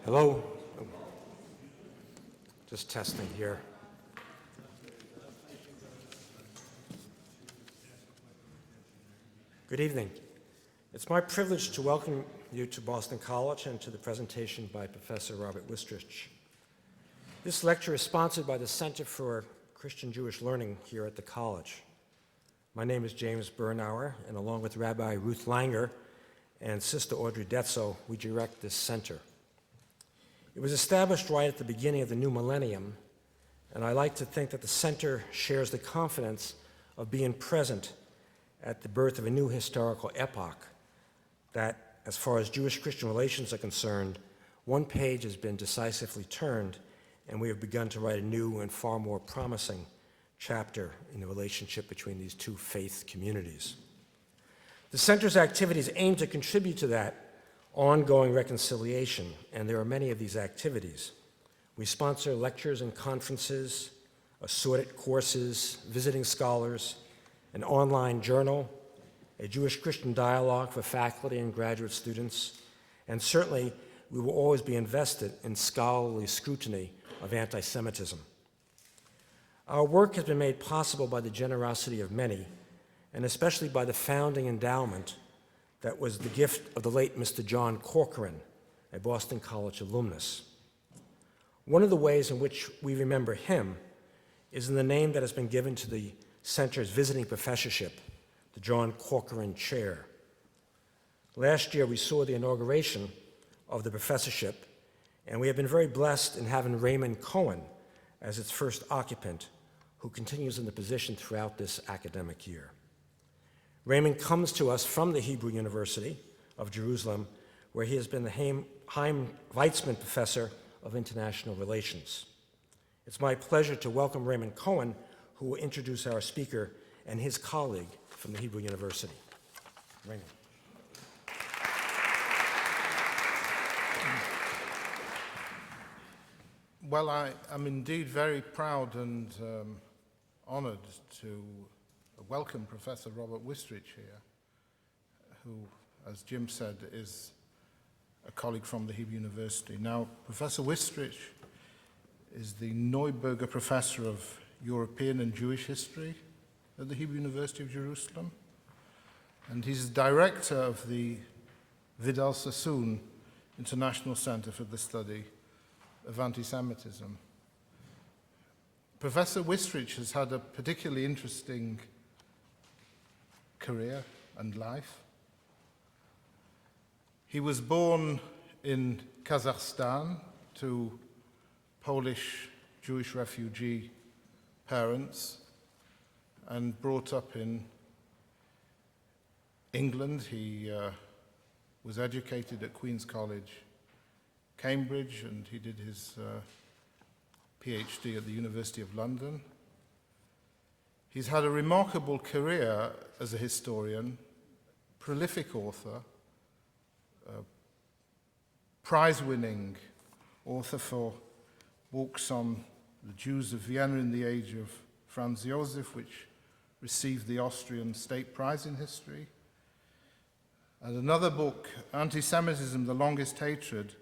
Hello? Just testing here. Good evening. It's my privilege to welcome you to Boston College and to the presentation by Professor Robert Wistrich. This lecture is sponsored by the Center for Christian Jewish Learning here at the college. My name is James Bernauer, and along with Rabbi Ruth Langer and Sister Audrey Detzel, we direct this center. It was established right at the beginning of the new millennium, and I like to think that the center shares the confidence of being present at the birth of a new historical epoch that, as far as Jewish-Christian relations are concerned, one page has been decisively turned, and we have begun to write a new and far more promising chapter in the relationship between these two faith communities. The center's activities aim to contribute to that ongoing reconciliation, and there are many of these activities. We sponsor lectures and conferences, assorted courses, visiting scholars, an online journal, a Jewish-Christian dialogue for faculty and graduate students, and certainly we will always be invested in scholarly scrutiny of anti-Semitism. Our work has been made possible by the generosity of many, and especially by the founding endowment that was the gift of the late Mr. John Corcoran, a Boston College alumnus. One of the ways in which we remember him is in the name that has been given to the center's visiting professorship, the John Corcoran Chair. Last year, we saw the inauguration of the professorship, and we have been very blessed in having Raymond Cohen as its first occupant, who continues in the position throughout this academic year. Raymond comes to us from the Hebrew University of Jerusalem, where he has been the Chaim Weizmann Professor of International Relations. It's my pleasure to welcome Raymond Cohen, who will introduce our speaker and his colleague from the Hebrew University. Raymond. Well, I am indeed very proud and honored to welcome Professor Robert Wistrich here, who, as Jim said, is a colleague from the Hebrew University. Now, Professor Wistrich is the Neuberger Professor of European and Jewish History at the Hebrew University of Jerusalem, and he's the director of the Vidal Sassoon International Center for the Study of Anti-Semitism. Professor Wistrich has had a particularly interesting career and life. He was born in Kazakhstan to Polish Jewish refugee parents and brought up in England. He was educated at Queen's College, Cambridge, and he did his PhD at the University of London. He's had a remarkable career as a historian, prolific author, prize-winning author for books on the Jews of Vienna in the age of Franz Josef, which received the Austrian State Prize in History, and another book, Anti-Semitism, The Longest Hatred,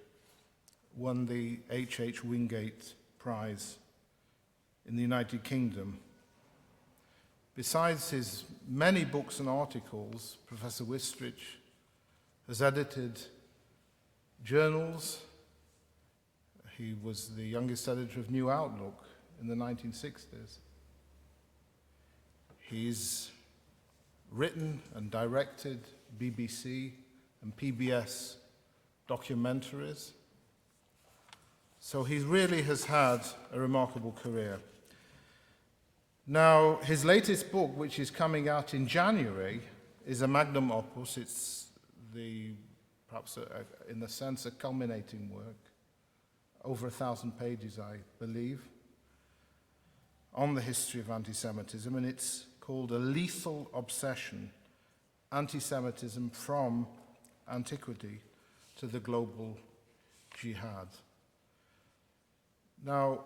won the H.H. Wingate Prize in the United Kingdom. Besides his many books and articles, Professor Wistrich has edited journals. He was the youngest editor of New Outlook in the 1960s. He's written and directed BBC and PBS documentaries. So he really has had a remarkable career. Now, his latest book, which is coming out in January, is a magnum opus. It's perhaps in a sense, a culminating work, over 1,000 pages, I believe, on the history of anti-Semitism, and it's called A Lethal Obsession, Anti-Semitism from Antiquity to the Global Jihad. Now,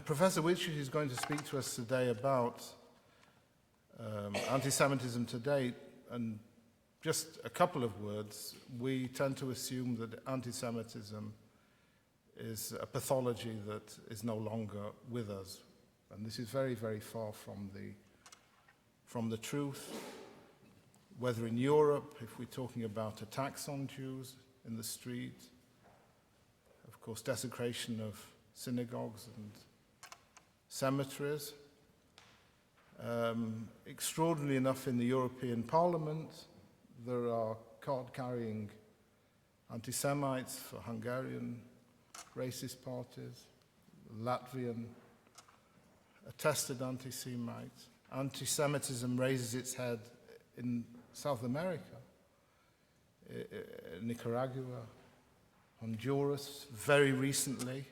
Professor Wistrich is going to speak to us today about anti-Semitism today, and just a couple of words, we tend to assume that anti-Semitism is a pathology that is no longer with us. And this is very, very far from the truth. Whether in Europe, if we're talking about attacks on Jews in the street, of course, desecration of synagogues and cemeteries. Extraordinarily enough, in the European Parliament, there are card-carrying anti-Semites for Hungarian racist parties, Latvian attested anti-Semites. Anti-Semitism raises its head in South America, Nicaragua, Honduras, very recently.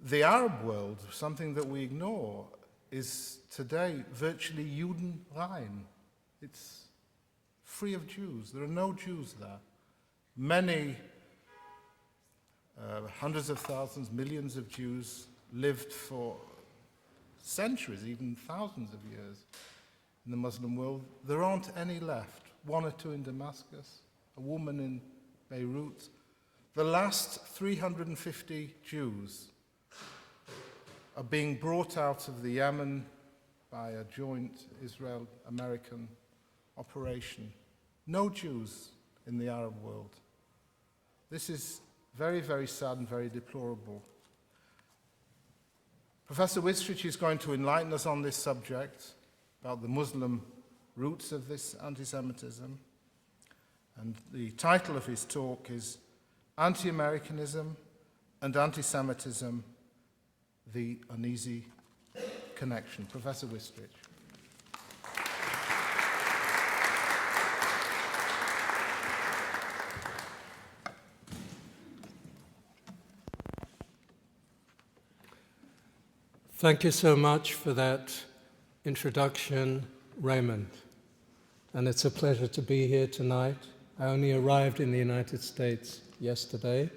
The Arab world, something that we ignore, is today virtually Judenrein. It's free of Jews. There are no Jews there. Many, hundreds of thousands, millions of Jews lived for centuries, even thousands of years in the Muslim world. There aren't any left. One or two in Damascus, a woman in Beirut. The last 350 Jews are being brought out of the Yemen by a joint Israel-American operation. No Jews in the Arab world. This is very, very sad and very deplorable. Professor Wistrich is going to enlighten us on this subject, about the Muslim roots of this anti-Semitism. And the title of his talk is Anti-Americanism and Anti-Semitism, the Uneasy Connection. Professor Wistrich. Thank you so much for that introduction, Raymond. And it's a pleasure to be here tonight. I only arrived in the United States yesterday,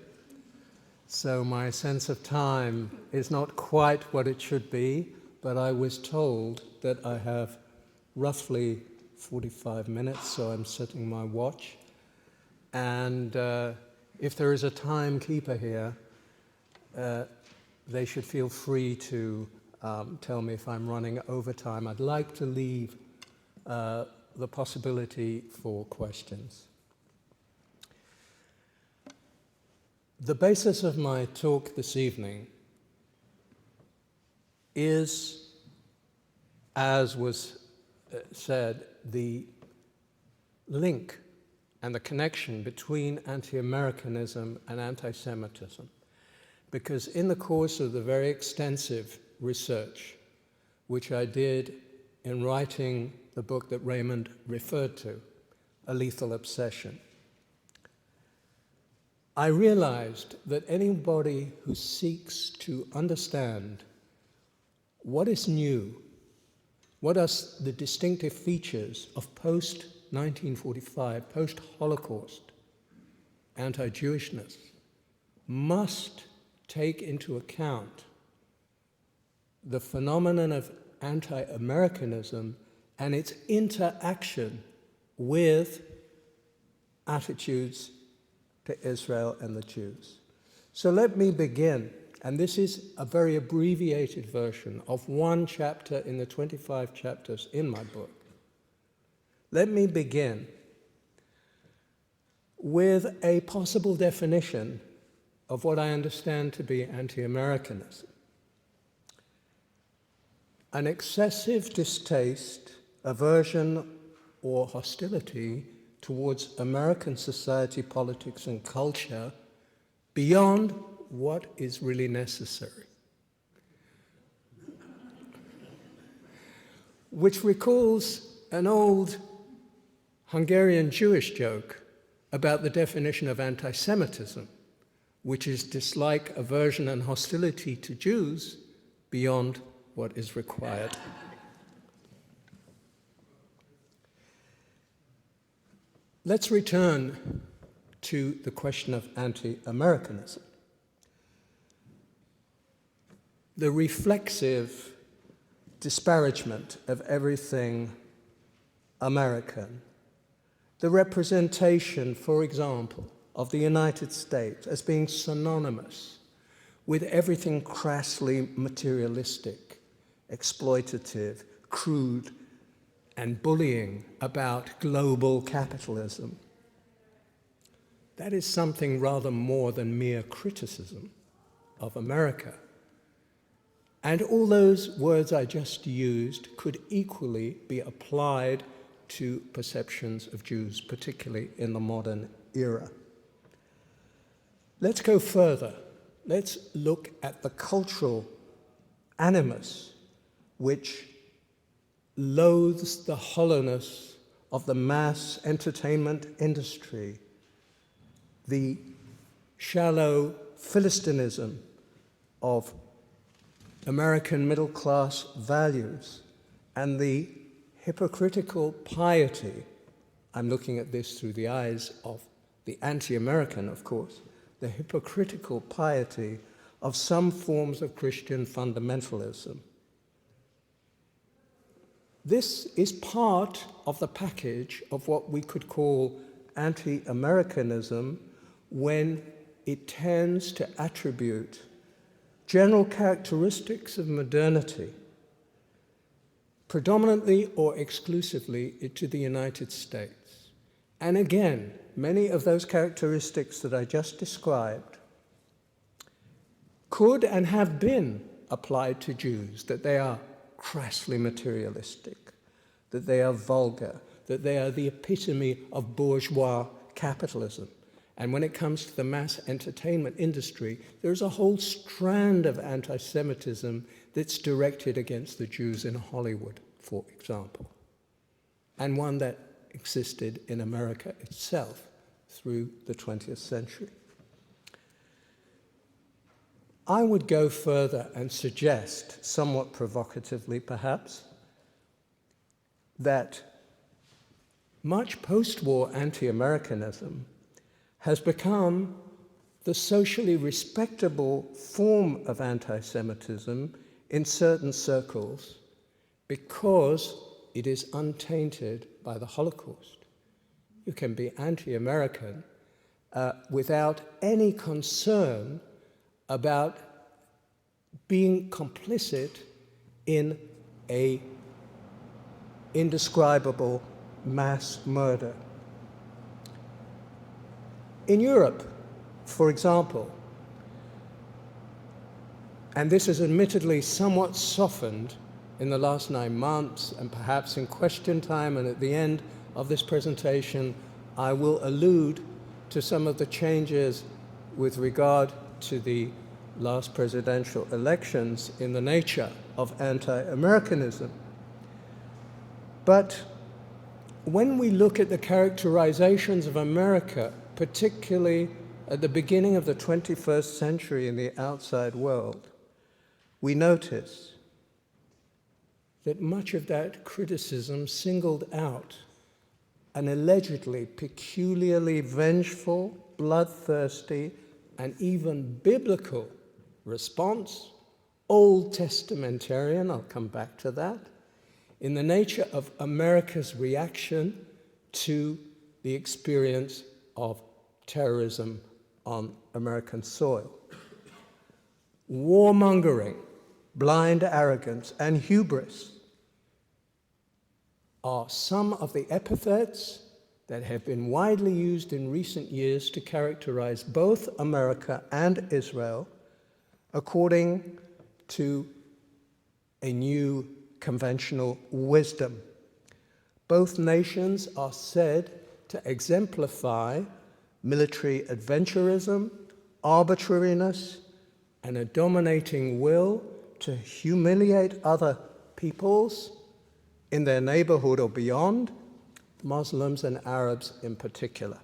so my sense of time is not quite what it should be, but I was told that I have roughly 45 minutes, so I'm setting my watch. And if there is a timekeeper here, they should feel free to tell me if I'm running over time. I'd like to leave the possibility for questions. The basis of my talk this evening is, as was said, the link and the connection between anti-Americanism and anti-Semitism. Because in the course of the very extensive research which I did in writing the book that Raymond referred to, A Lethal Obsession, I realized that anybody who seeks to understand what is new, what are the distinctive features of post-1945, post-Holocaust anti-Jewishness, must take into account the phenomenon of anti-Americanism and its interaction with attitudes to Israel and the Jews. So let me begin, and this is a very abbreviated version of one chapter in the 25 chapters in my book. Let me begin with a possible definition of what I understand to be anti-Americanism. An excessive distaste, aversion, or hostility towards American society, politics, and culture beyond what is really necessary. Which recalls an old Hungarian Jewish joke about the definition of anti-Semitism, which is dislike, aversion, and hostility to Jews beyond what is required. Let's return to the question of anti-Americanism. The reflexive disparagement of everything American the representation, for example, of the United States as being synonymous with everything crassly materialistic, exploitative, crude, and bullying about global capitalism. That is something rather more than mere criticism of America. And all those words I just used could equally be applied to perceptions of Jews, particularly in the modern era. Let's go further. Let's look at the cultural animus which loathes the hollowness of the mass entertainment industry, the shallow Philistinism of American middle-class values, and the hypocritical piety, I'm looking at this through the eyes of the anti-American, of course, the hypocritical piety of some forms of Christian fundamentalism. This is part of the package of what we could call anti-Americanism when it tends to attribute general characteristics of modernity, predominantly or exclusively to the United States. And again, many of those characteristics that I just described could and have been applied to Jews, that they are crassly materialistic, that they are vulgar, that they are the epitome of bourgeois capitalism. And when it comes to the mass entertainment industry, there's a whole strand of anti-Semitism that's directed against the Jews in Hollywood, for example, and one that existed in America itself through the 20th century. I would go further and suggest, somewhat provocatively perhaps, that much post-war anti-Americanism has become the socially respectable form of anti-Semitism in certain circles because it is untainted by the Holocaust. You can be anti-American without any concern about being complicit in an indescribable mass murder. In Europe, for example, and this is admittedly somewhat softened in the last 9 months, and perhaps in question time and at the end of this presentation, I will allude to some of the changes with regard to the last presidential elections in the nature of anti-Americanism. But when we look at the characterizations of America, particularly at the beginning of the 21st century in the outside world, we notice that much of that criticism singled out an allegedly peculiarly vengeful, bloodthirsty, and even biblical response, Old Testamentarian, I'll come back to that, in the nature of America's reaction to the experience of terrorism on American soil. Warmongering, blind arrogance, and hubris are some of the epithets that have been widely used in recent years to characterize both America and Israel according to a new conventional wisdom. Both nations are said to exemplify military adventurism, arbitrariness, and a dominating will to humiliate other peoples in their neighborhood or beyond, Muslims and Arabs in particular.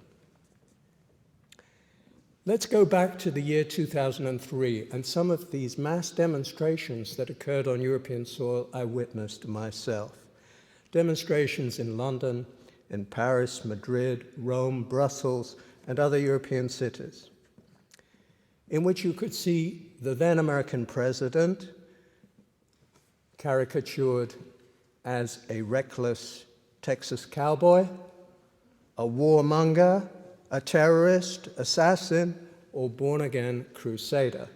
Let's go back to the year 2003 and some of these mass demonstrations that occurred on European soil I witnessed myself. Demonstrations in London, in Paris, Madrid, Rome, Brussels, and other European cities, in which you could see the then American president caricatured as a reckless Texas cowboy, a warmonger, a terrorist, assassin, or born-again crusader.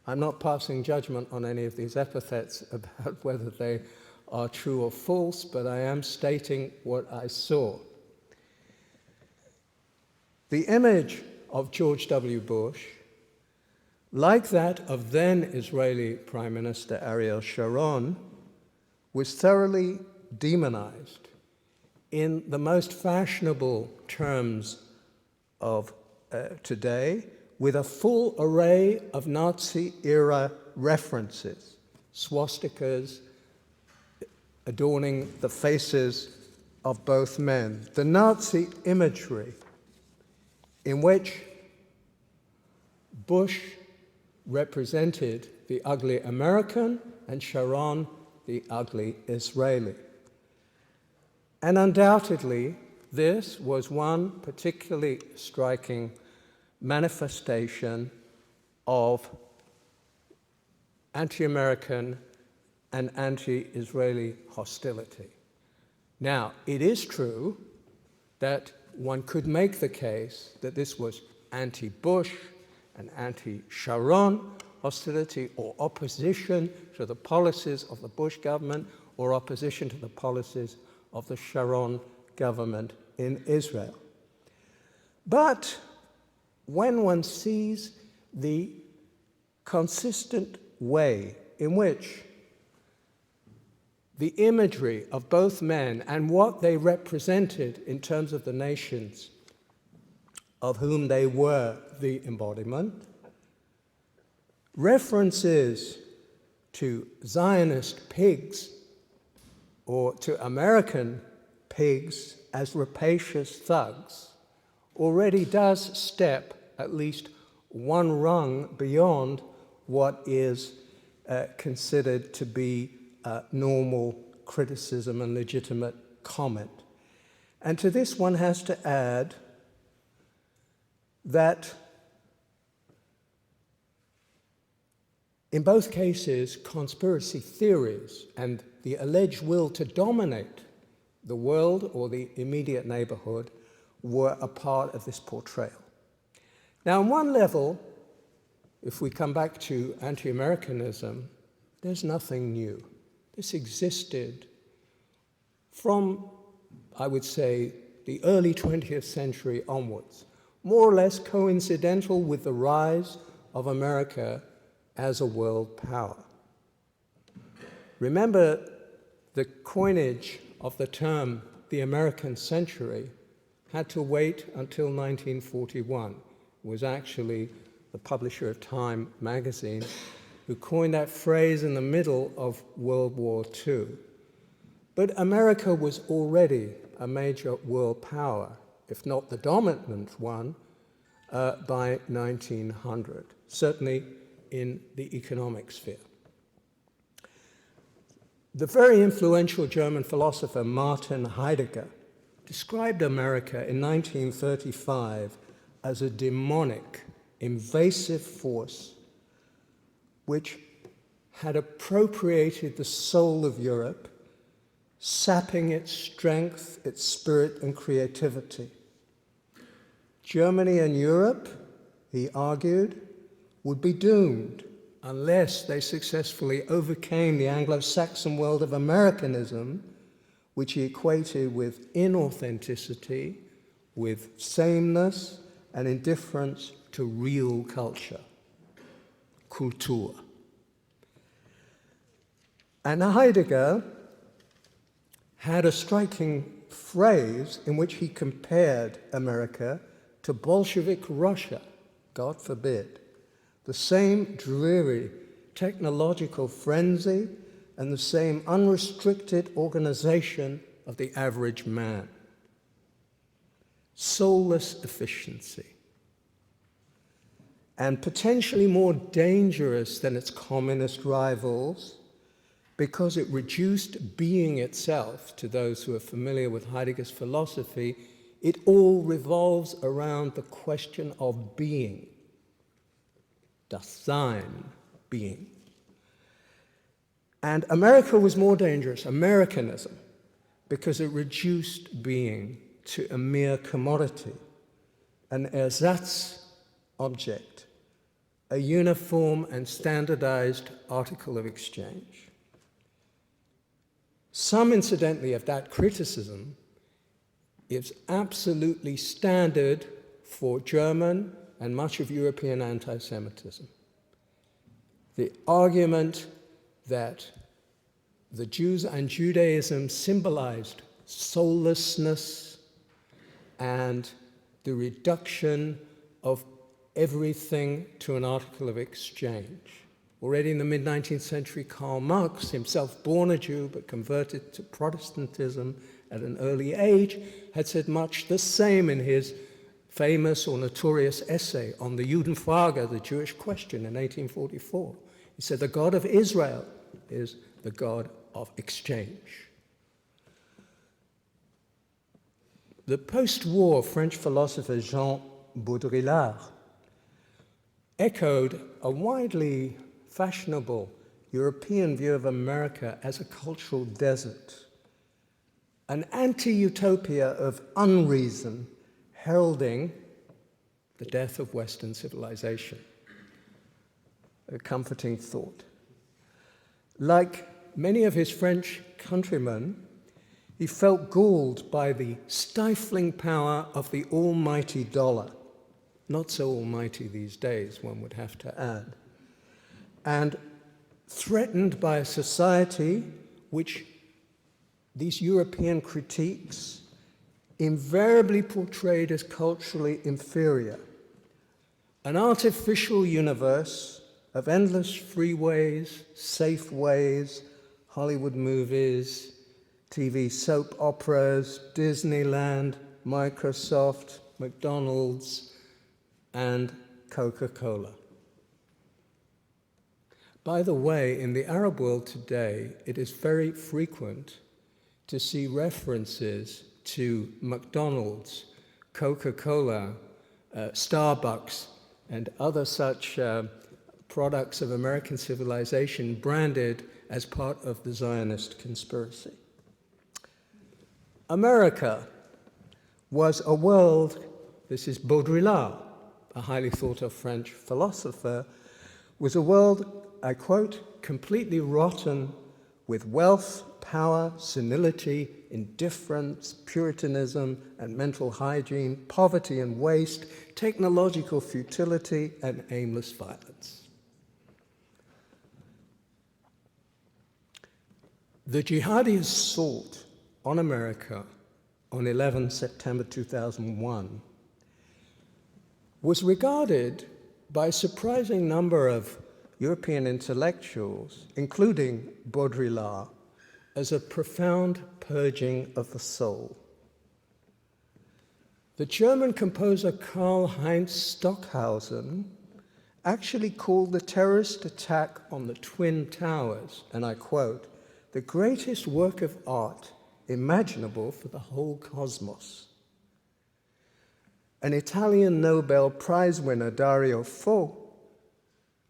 I'm not passing judgment on any of these epithets about whether they are true or false, but I am stating what I saw. The image of George W. Bush, like that of then Israeli Prime Minister Ariel Sharon, was thoroughly demonized in the most fashionable terms of today, with a full array of Nazi-era references, swastikas adorning the faces of both men. The Nazi imagery in which Bush represented the ugly American and Sharon the ugly Israeli. And undoubtedly, this was one particularly striking manifestation of anti-American and anti-Israeli hostility. Now, it is true that one could make the case that this was anti-Bush and anti-Sharon hostility, or opposition to the policies of the Bush government, or opposition to the policies of the Sharon government in Israel. But when one sees the consistent way in which the imagery of both men and what they represented in terms of the nations of whom they were the embodiment, references to Zionist pigs or to American pigs as rapacious thugs already does step at least one rung beyond what is considered to be normal criticism and legitimate comment. And to this one has to add that in both cases, conspiracy theories and the alleged will to dominate the world or the immediate neighborhood were a part of this portrayal. Now, on one level, if we come back to anti-Americanism, there's nothing new. This existed from, I would say, the early 20th century onwards, more or less coincidental with the rise of America as a world power. Remember, the coinage of the term the American century had to wait until 1941. It was actually the publisher of Time magazine who coined that phrase in the middle of World War II. But America was already a major world power, if not the dominant one, by 1900, certainly in the economic sphere. The very influential German philosopher Martin Heidegger described America in 1935 as a demonic, invasive force which had appropriated the soul of Europe, sapping its strength, its spirit, and creativity. Germany and Europe, he argued, would be doomed unless they successfully overcame the Anglo-Saxon world of Americanism, which he equated with inauthenticity, with sameness, and indifference to real culture, Kultur. And Heidegger had a striking phrase in which he compared America to Bolshevik Russia, God forbid, the same dreary technological frenzy and the same unrestricted organization of the average man. Soulless efficiency. And potentially more dangerous than its communist rivals because it reduced being itself, to those who are familiar with Heidegger's philosophy, it all revolves around the question of being. Das Sein, being. And America was more dangerous, Americanism, because it reduced being to a mere commodity, an ersatz object, a uniform and standardized article of exchange. Some, incidentally, of that criticism is absolutely standard for German and much of European anti-Semitism. The argument that the Jews and Judaism symbolized soullessness and the reduction of everything to an article of exchange. Already in the mid-19th century, Karl Marx, himself born a Jew but converted to Protestantism at an early age, had said much the same in his famous or notorious essay on the Judenfrage, the Jewish question, in 1844. He said, the God of Israel is the God of exchange. The post-war French philosopher Jean Baudrillard echoed a widely fashionable European view of America as a cultural desert, an anti-utopia of unreason heralding the death of Western civilization. A comforting thought. Like many of his French countrymen, he felt galled by the stifling power of the almighty dollar. Not so almighty these days, one would have to add. And threatened by a society which these European critiques invariably portrayed as culturally inferior. An artificial universe of endless freeways, safe ways, Hollywood movies, TV soap operas, Disneyland, Microsoft, McDonald's, and Coca-Cola. By the way, in the Arab world today, it is very frequent to see references to McDonald's, Coca-Cola, Starbucks, and other such products of American civilization branded as part of the Zionist conspiracy. America was a world, this is Baudrillard, a highly thought of French philosopher, was a world, I quote, completely rotten with wealth, power, senility, indifference, puritanism and mental hygiene, poverty and waste, technological futility and aimless violence. The jihadi assault on America on 11 September 2001 was regarded by a surprising number of European intellectuals, including Baudrillard, as a profound purging of the soul. The German composer Karl-Heinz Stockhausen actually called the terrorist attack on the Twin Towers, and I quote, the greatest work of art imaginable for the whole cosmos. An Italian Nobel Prize winner, Dario Fo,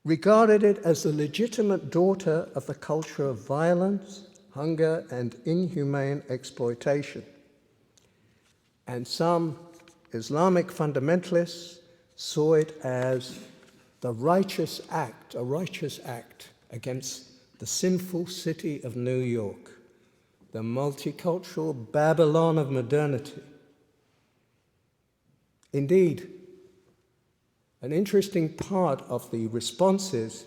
regarded it as the legitimate daughter of the culture of violence, hunger, and inhumane exploitation. And some Islamic fundamentalists saw it as the righteous act, a righteous act against the sinful city of New York, the multicultural Babylon of modernity. Indeed, an interesting part of the responses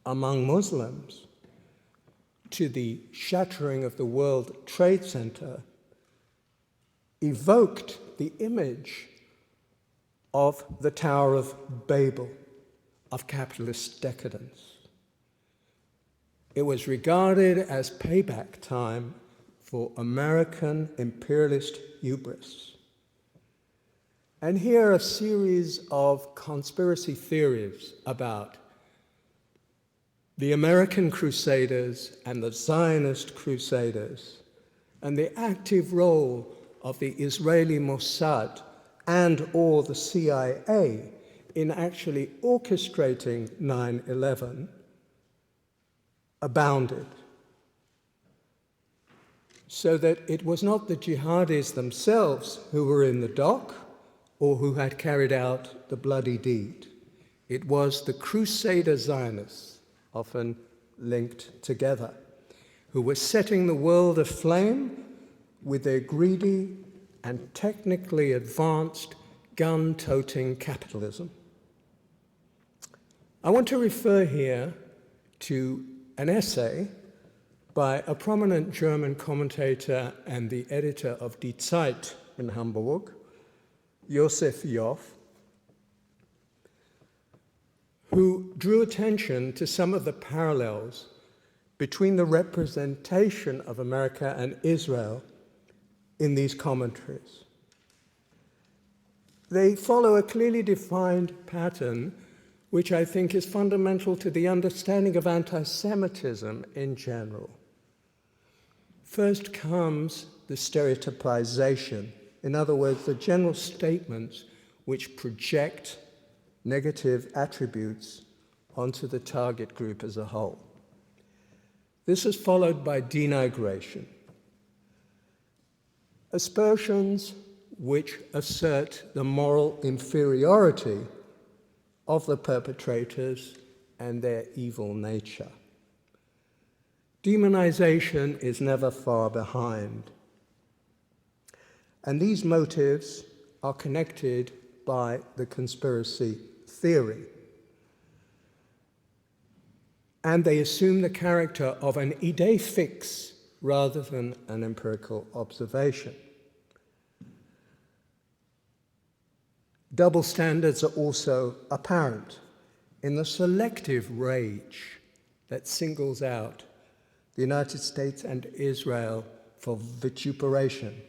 among Muslims to the shattering of the World Trade Center evoked the image of the Tower of Babel, of capitalist decadence. It was regarded as payback time for American imperialist hubris. And here are a series of conspiracy theories about the American Crusaders and the Zionist Crusaders, and the active role of the Israeli Mossad and or the CIA in actually orchestrating 9/11 abounded. so that it was not the jihadis themselves who were in the dock or who had carried out the bloody deed. It was the Crusader Zionists, often linked together, who were setting the world aflame with their greedy and technically advanced gun-toting capitalism. I want to refer here to an essay by a prominent German commentator and the editor of Die Zeit in Hamburg, Josef Joff, who drew attention to some of the parallels between the representation of America and Israel in these commentaries. They follow a clearly defined pattern which I think is fundamental to the understanding of anti-Semitism in general. First comes the stereotypization, in other words, the general statements which project negative attributes onto the target group as a whole. This is followed by denigration, aspersions which assert the moral inferiority of the perpetrators and their evil nature. Demonization is never far behind. And these motives are connected by the conspiracy theory. And they assume the character of an idée fixe rather than an empirical observation. Double standards are also apparent in the selective rage that singles out the United States and Israel for vituperation,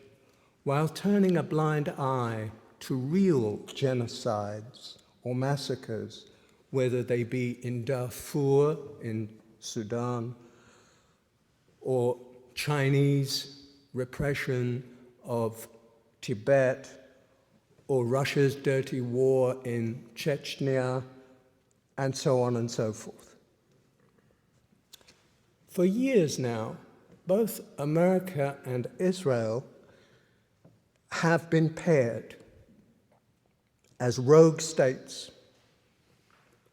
while turning a blind eye to real genocides or massacres, whether they be in Darfur in Sudan or Chinese repression of Tibet or Russia's dirty war in Chechnya, and so on and so forth. For years now, both America and Israel have been paired as rogue states,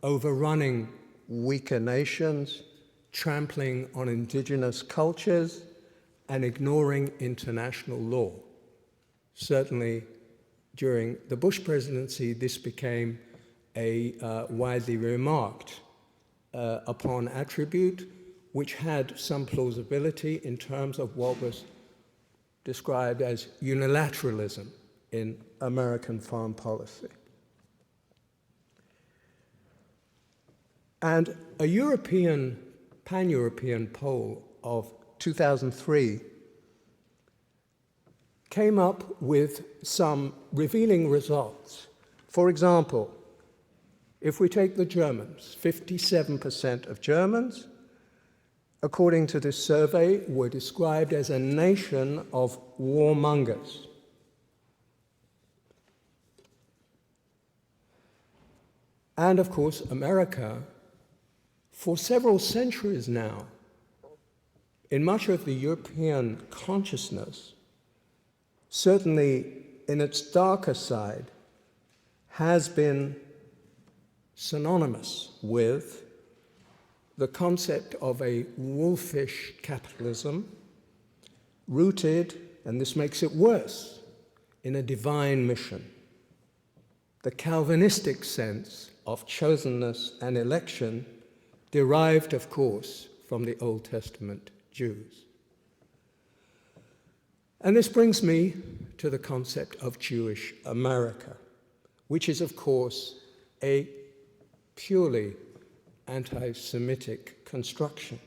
overrunning weaker nations, trampling on indigenous cultures, and ignoring international law. Certainly, during the Bush presidency, this became a widely remarked upon attribute, which had some plausibility in terms of what was described as unilateralism in American foreign policy. And a pan-European poll of 2003 came up with some revealing results. For example, if we take the Germans, 57% of Germans, according to this survey, were described as a nation of warmongers. And of course, America, for several centuries now, in much of the European consciousness, certainly in its darker side, has been synonymous with the concept of a wolfish capitalism rooted, and this makes it worse, in a divine mission. The Calvinistic sense of chosenness and election derived, of course, from the Old Testament Jews. And this brings me to the concept of Jewish America, which is, of course, a purely anti-Semitic construction,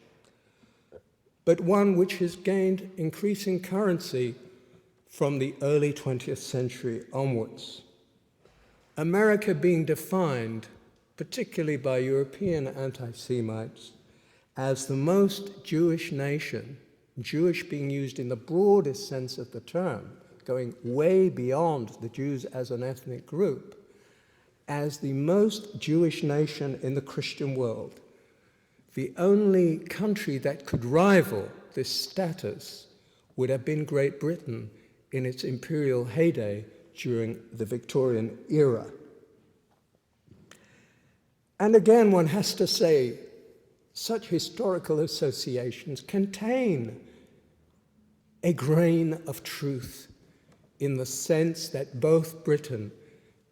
but one which has gained increasing currency from the early 20th century onwards. America being defined, particularly by European anti-Semites, as the most Jewish nation, Jewish being used in the broadest sense of the term, going way beyond the Jews as an ethnic group, as the most Jewish nation in the Christian world. The only country that could rival this status would have been Great Britain in its imperial heyday during the Victorian era. And again, one has to say, such historical associations contain a grain of truth in the sense that both Britain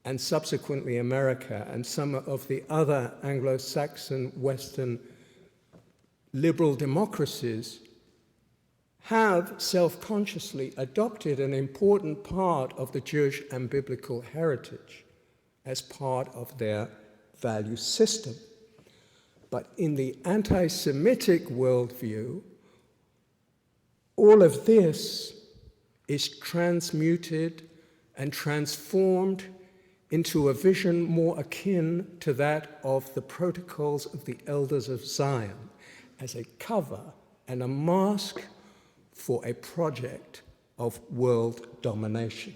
and subsequently America and some of the other Anglo-Saxon Western liberal democracies have self-consciously adopted an important part of the Jewish and biblical heritage as part of their value system. But in the anti-Semitic worldview, all of this is transmuted and transformed into a vision more akin to that of the Protocols of the Elders of Zion as a cover and a mask for a project of world domination.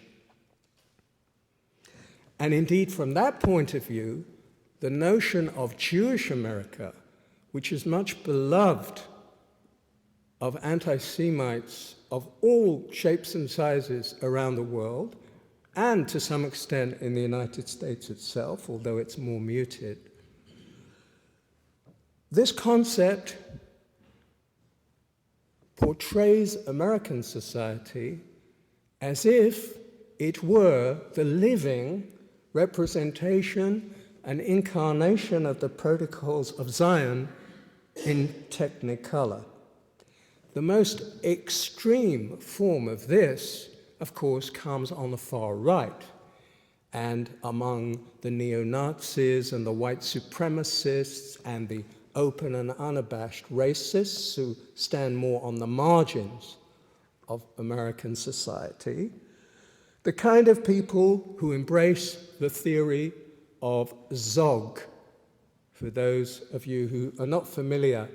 And indeed, from that point of view, the notion of Jewish America, which is much beloved of anti-Semites of all shapes and sizes around the world, and to some extent in the United States itself, although it's more muted, this concept portrays American society as if it were the living representation and incarnation of the Protocols of Zion in technicolor. The most extreme form of this, of course, comes on the far right and among the neo-Nazis and the white supremacists and the open and unabashed racists who stand more on the margins of American society, the kind of people who embrace the theory of Zog. For those of you who are not familiar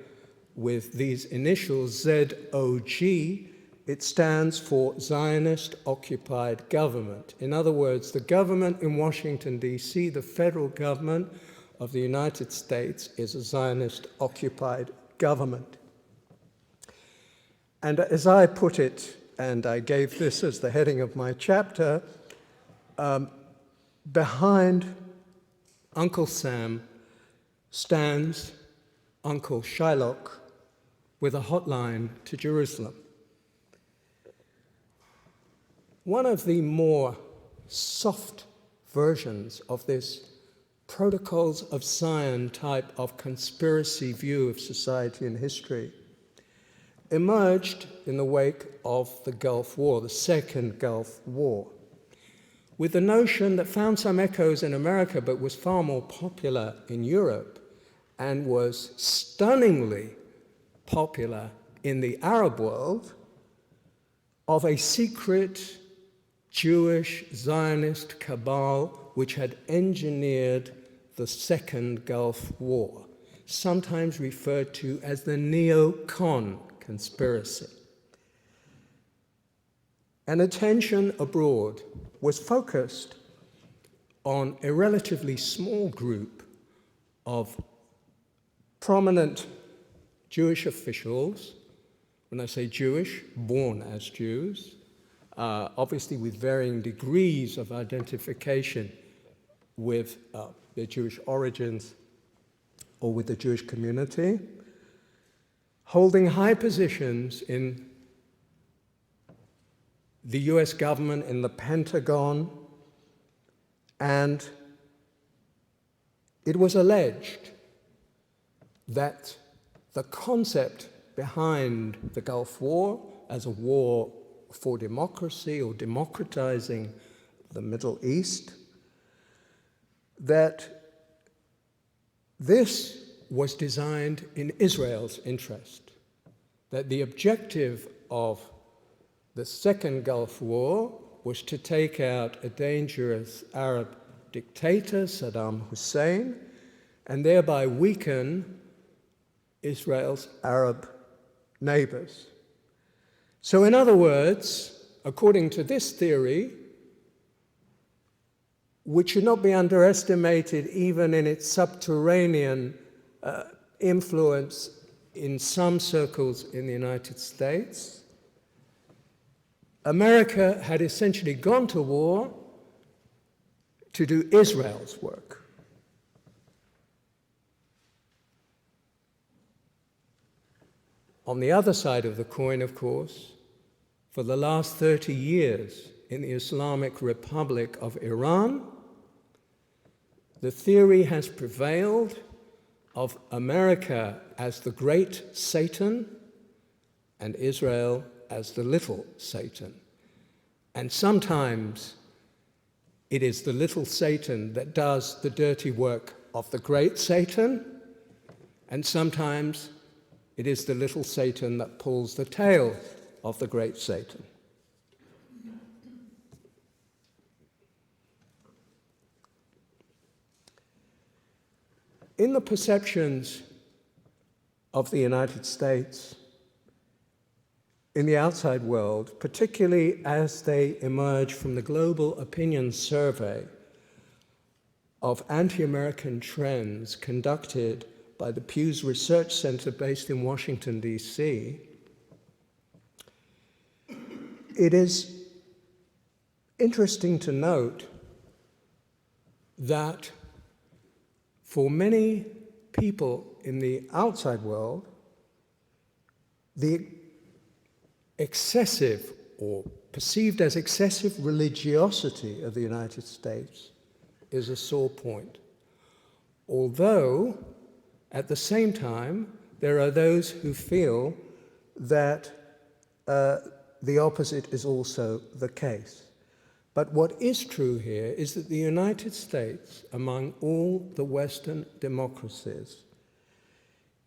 with these initials, Z-O-G, it stands for Zionist Occupied Government. In other words, the government in Washington, D.C., the federal government of the United States, is a Zionist occupied government. And as I put it, and I gave this as the heading of my chapter, behind Uncle Sam stands Uncle Shylock with a hotline to Jerusalem. One of the more soft versions of this Protocols of Zion type of conspiracy view of society and history emerged in the wake of the Gulf War, the Second Gulf War, with the notion that found some echoes in America but was far more popular in Europe and was stunningly popular in the Arab world, of a secret Jewish Zionist cabal which had engineered the Second Gulf War, sometimes referred to as the Neocon Conspiracy. And attention abroad was focused on a relatively small group of prominent Jewish officials. When I say Jewish, born as Jews, obviously with varying degrees of identification with their Jewish origins or with the Jewish community, holding high positions in the US government, in the Pentagon, and it was alleged that the concept behind the Gulf War as a war for democracy or democratizing the Middle East, that this was designed in Israel's interest, that the objective of the Second Gulf War was to take out a dangerous Arab dictator, Saddam Hussein, and thereby weaken Israel's Arab neighbors. So in other words, according to this theory, which should not be underestimated even in its subterranean influence in some circles in the United States, America had essentially gone to war to do Israel's work. On the other side of the coin, of course, for the last 30 years in the Islamic Republic of Iran, the theory has prevailed of America as the great Satan and Israel as the little Satan. And sometimes it is the little Satan that does the dirty work of the great Satan, and sometimes it is the little Satan that pulls the tail of the great Satan. In the perceptions of the United States in the outside world, particularly as they emerge from the Global Opinion Survey of anti-American trends conducted by the Pew's Research Center based in Washington, D.C., it is interesting to note that for many people in the outside world, the excessive or perceived as excessive religiosity of the United States is a sore point. Although, at the same time, there are those who feel that the opposite is also the case. But what is true here is that the United States, among all the Western democracies,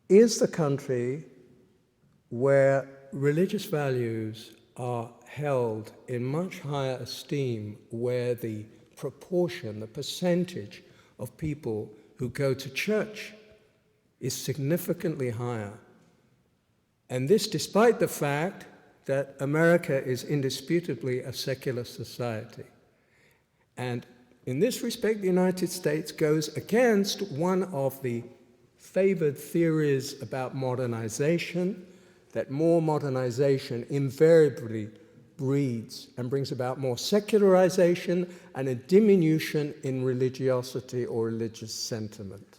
is the country where religious values are held in much higher esteem, where the proportion, the percentage of people who go to church is significantly higher. And this despite the fact that America is indisputably a secular society. And in this respect, the United States goes against one of the favored theories about modernization, that more modernization invariably breeds and brings about more secularization and a diminution in religiosity or religious sentiment.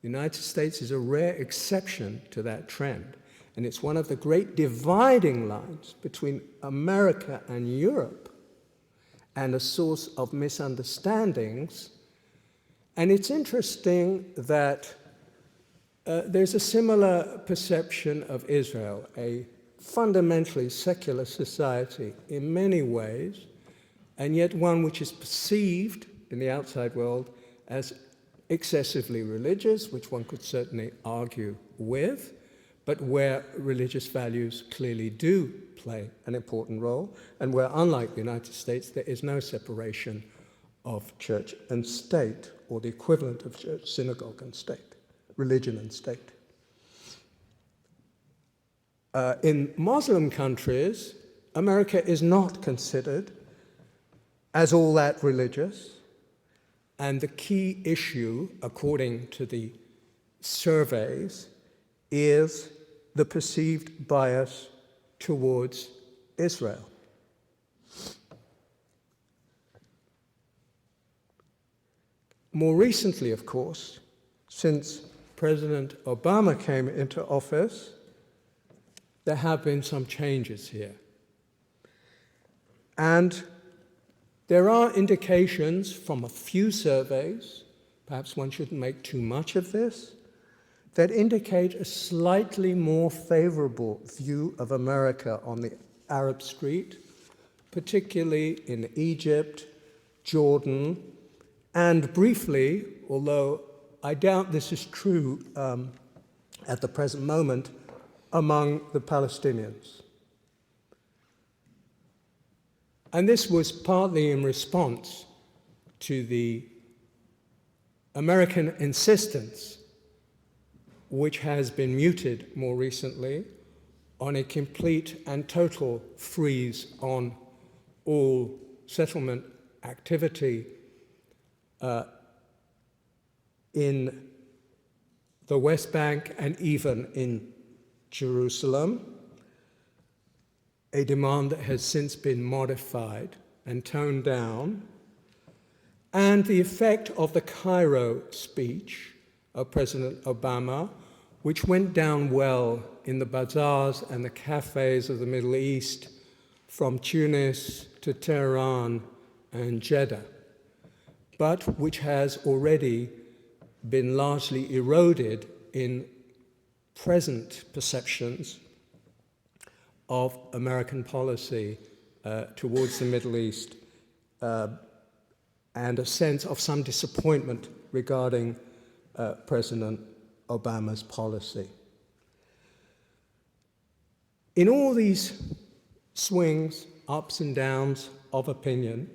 The United States is a rare exception to that trend, and it's one of the great dividing lines between America and Europe, and a source of misunderstandings. And it's interesting that there's a similar perception of Israel, a fundamentally secular society in many ways, and yet one which is perceived in the outside world as excessively religious, which one could certainly argue with, but where religious values clearly do play an important role, and where, unlike the United States, there is no separation of church and state, or the equivalent of church, synagogue and state, religion and state. In Muslim countries, America is not considered as all that religious, and the key issue, according to the surveys, is the perceived bias towards Israel. More recently, of course, since President Obama came into office, there have been some changes here. And there are indications from a few surveys, perhaps one shouldn't make too much of this, that indicate a slightly more favorable view of America on the Arab street, particularly in Egypt, Jordan, and briefly, although I doubt this is true at the present moment, among the Palestinians. And this was partly in response to the American insistence, which has been muted more recently, on a complete and total freeze on all settlement activity in the West Bank and even in Jerusalem, a demand that has since been modified and toned down, and the effect of the Cairo speech of President Obama, which went down well in the bazaars and the cafes of the Middle East, from Tunis to Tehran and Jeddah, but which has already been largely eroded in present perceptions of American policy towards the Middle East, and a sense of some disappointment regarding President Obama's policy. In all these swings, ups and downs of opinion,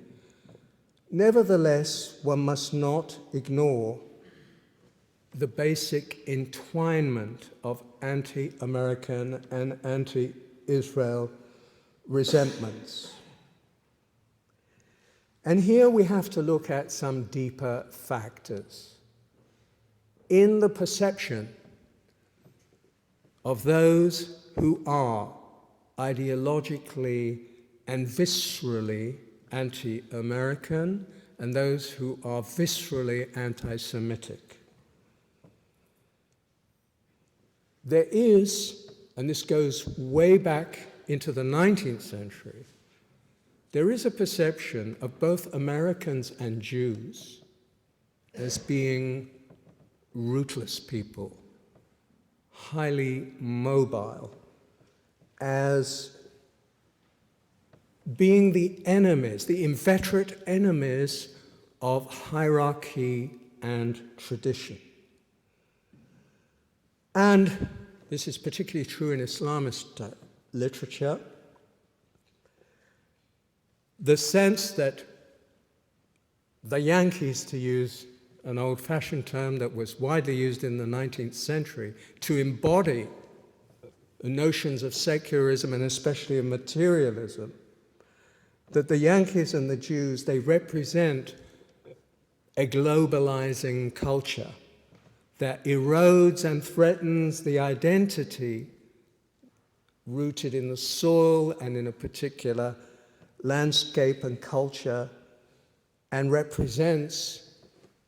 nevertheless, one must not ignore the basic entwinement of anti-American and anti-Israel resentments. And here we have to look at some deeper factors. In the perception of those who are ideologically and viscerally anti-American and those who are viscerally anti-Semitic. There is, and this goes way back into the 19th century, there is a perception of both Americans and Jews as being rootless people, highly mobile, as being the enemies, the inveterate enemies of hierarchy and tradition. And this is particularly true in Islamist literature. The sense that the Yankees, to use an old-fashioned term that was widely used in the 19th century, to embody notions of secularism and especially of materialism, that the Yankees and the Jews, they represent a globalizing culture that erodes and threatens the identity rooted in the soil and in a particular landscape and culture, and represents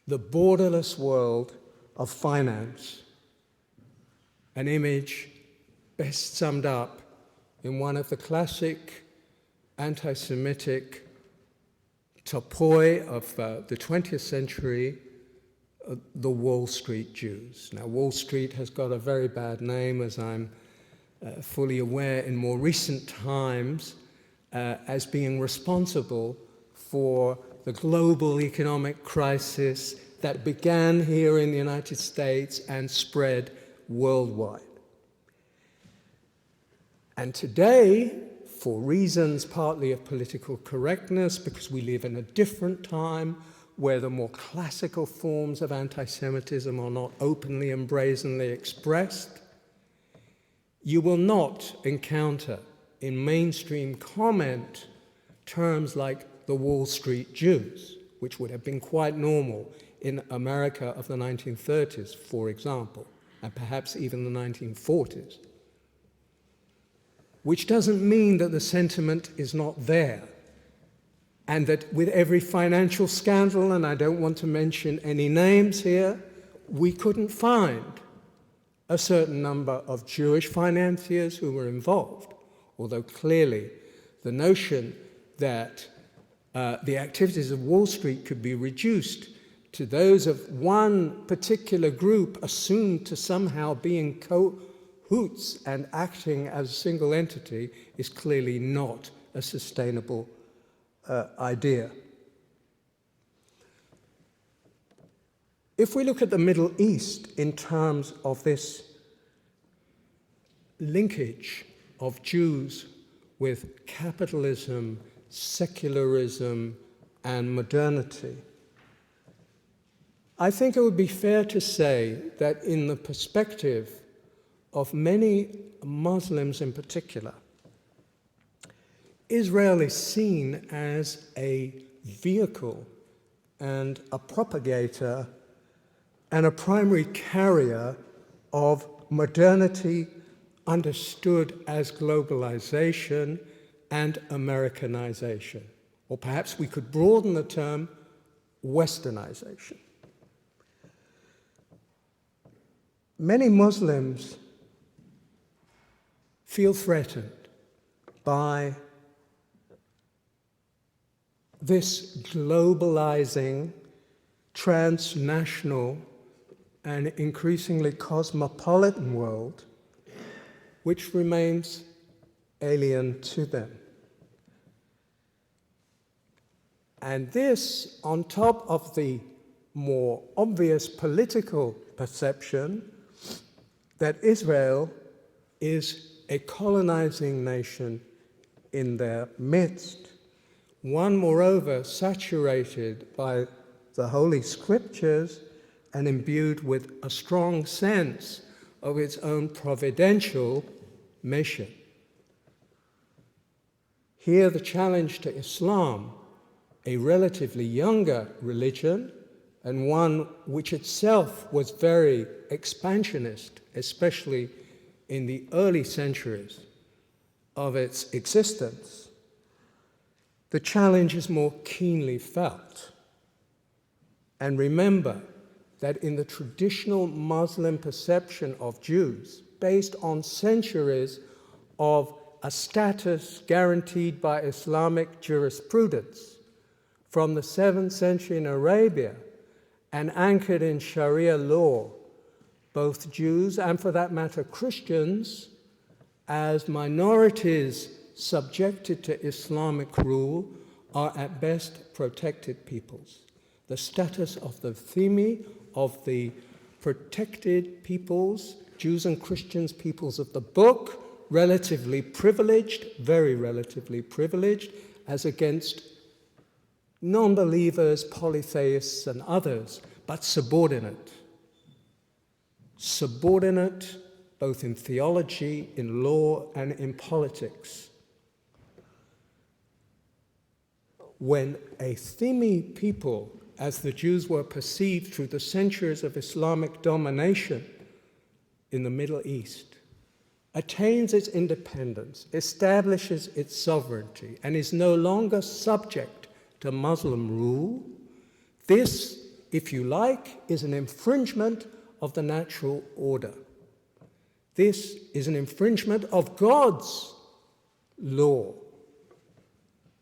the borderless world of finance, an image best summed up in one of the classic anti-Semitic topoi of the 20th century, the Wall Street Jews. Now, Wall Street has got a very bad name, as I'm fully aware in more recent times, as being responsible for the global economic crisis that began here in the United States and spread worldwide. And today, for reasons partly of political correctness, because we live in a different time where the more classical forms of anti-Semitism are not openly and brazenly expressed, you will not encounter in mainstream comment terms like the Wall Street Jews, which would have been quite normal in America of the 1930s, for example, and perhaps even the 1940s. Which doesn't mean that the sentiment is not there, and that with every financial scandal, and I don't want to mention any names here, we couldn't find a certain number of Jewish financiers who were involved, although clearly the notion that the activities of Wall Street could be reduced to those of one particular group assumed to somehow be in cahoots and acting as a single entity is clearly not a sustainable idea. If we look at the Middle East in terms of this linkage of Jews with capitalism, secularism, and modernity, I think it would be fair to say that in the perspective of many Muslims in particular, Israel is seen as a vehicle and a propagator and a primary carrier of modernity understood as globalization and Americanization. Or perhaps we could broaden the term Westernization. Many Muslims feel threatened by this globalizing, transnational, and increasingly cosmopolitan world, which remains alien to them. And this, on top of the more obvious political perception that Israel is a colonizing nation in their midst, one, moreover, saturated by the Holy Scriptures and imbued with a strong sense of its own providential mission. Here, the challenge to Islam, a relatively younger religion, and one which itself was very expansionist, especially in the early centuries of its existence, the challenge is more keenly felt. And remember that in the traditional Muslim perception of Jews, based on centuries of a status guaranteed by Islamic jurisprudence from the 7th century in Arabia and anchored in Sharia law, both Jews and, for that matter, Christians, as minorities subjected to Islamic rule, are at best protected peoples. The status of the dhimmi, of the protected peoples, Jews and Christians, peoples of the book, relatively privileged, very relatively privileged, as against non-believers, polytheists, and others, but subordinate. Subordinate both in theology, in law, and in politics. When a dhimmi people, as the Jews were perceived through the centuries of Islamic domination in the Middle East, attains its independence, establishes its sovereignty, and is no longer subject to Muslim rule, this, if you like, is an infringement of the natural order. This is an infringement of God's law,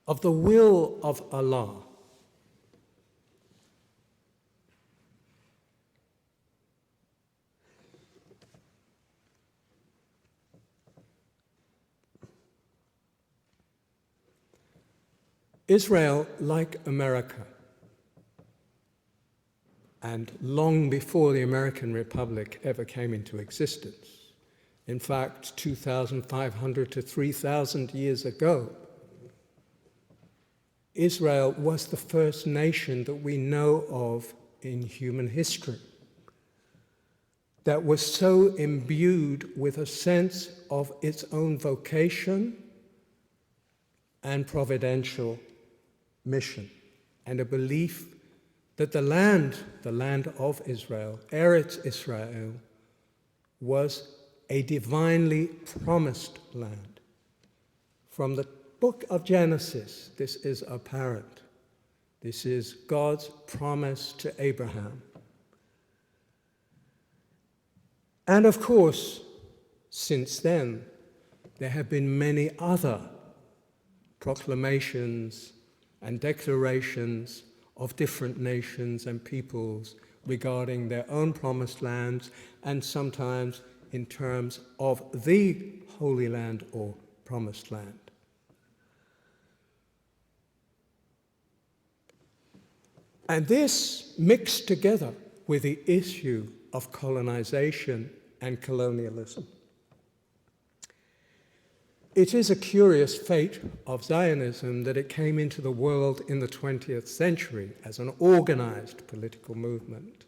of the will of Allah. Israel, like America, and long before the American Republic ever came into existence, in fact, 2,500 to 3,000 years ago, Israel was the first nation that we know of in human history that was so imbued with a sense of its own vocation and providential mission, and a belief that the land of Israel, Eretz Israel, was a divinely promised land. From the book of Genesis, this is apparent. This is God's promise to Abraham. And of course, since then, there have been many other proclamations and declarations of different nations and peoples regarding their own promised lands, and sometimes in terms of the Holy Land or Promised Land. And this mixed together with the issue of colonization and colonialism. It is a curious fate of Zionism that it came into the world in the 20th century as an organized political movement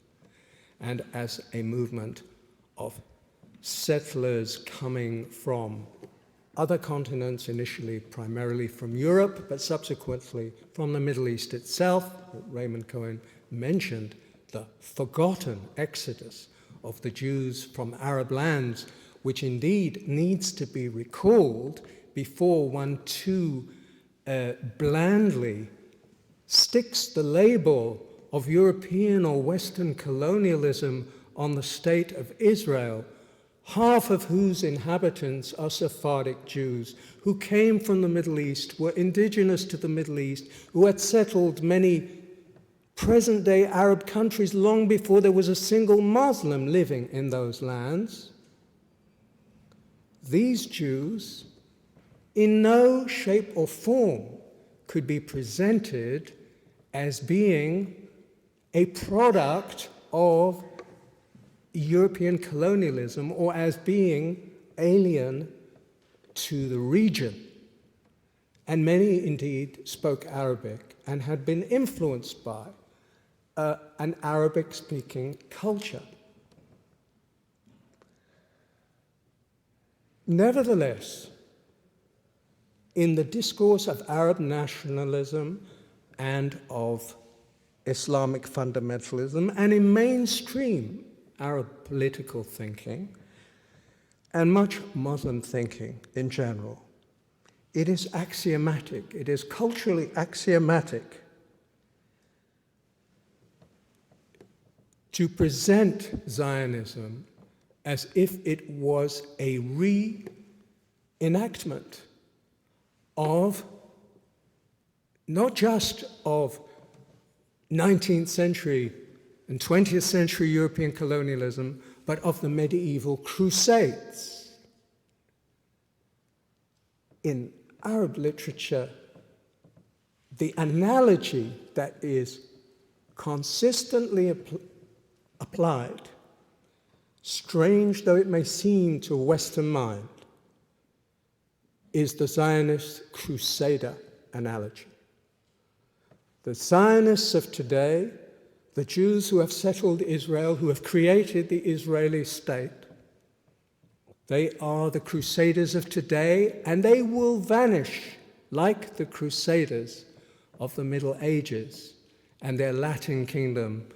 and as a movement of settlers coming from other continents, initially primarily from Europe, but subsequently from the Middle East itself. Raymond Cohen mentioned the forgotten exodus of the Jews from Arab lands, which indeed needs to be recalled before one too blandly sticks the label of European or Western colonialism on the state of Israel, half of whose inhabitants are Sephardic Jews, who came from the Middle East, were indigenous to the Middle East, who had settled many present-day Arab countries long before there was a single Muslim living in those lands. These Jews, in no shape or form, could be presented as being a product of European colonialism or as being alien to the region. And many indeed spoke Arabic and had been influenced by an Arabic-speaking culture. Nevertheless, in the discourse of Arab nationalism and of Islamic fundamentalism, and in mainstream Arab political thinking, and much Muslim thinking in general, it is axiomatic, it is culturally axiomatic to present Zionism as if it was a reenactment of not just of 19th century and 20th century European colonialism, but of the medieval Crusades. In Arab literature, the analogy that is consistently applied, strange though it may seem to a Western mind, is the Zionist Crusader analogy. The Zionists of today, the Jews who have settled Israel, who have created the Israeli state, they are the Crusaders of today, and they will vanish like the Crusaders of the Middle Ages and their Latin kingdom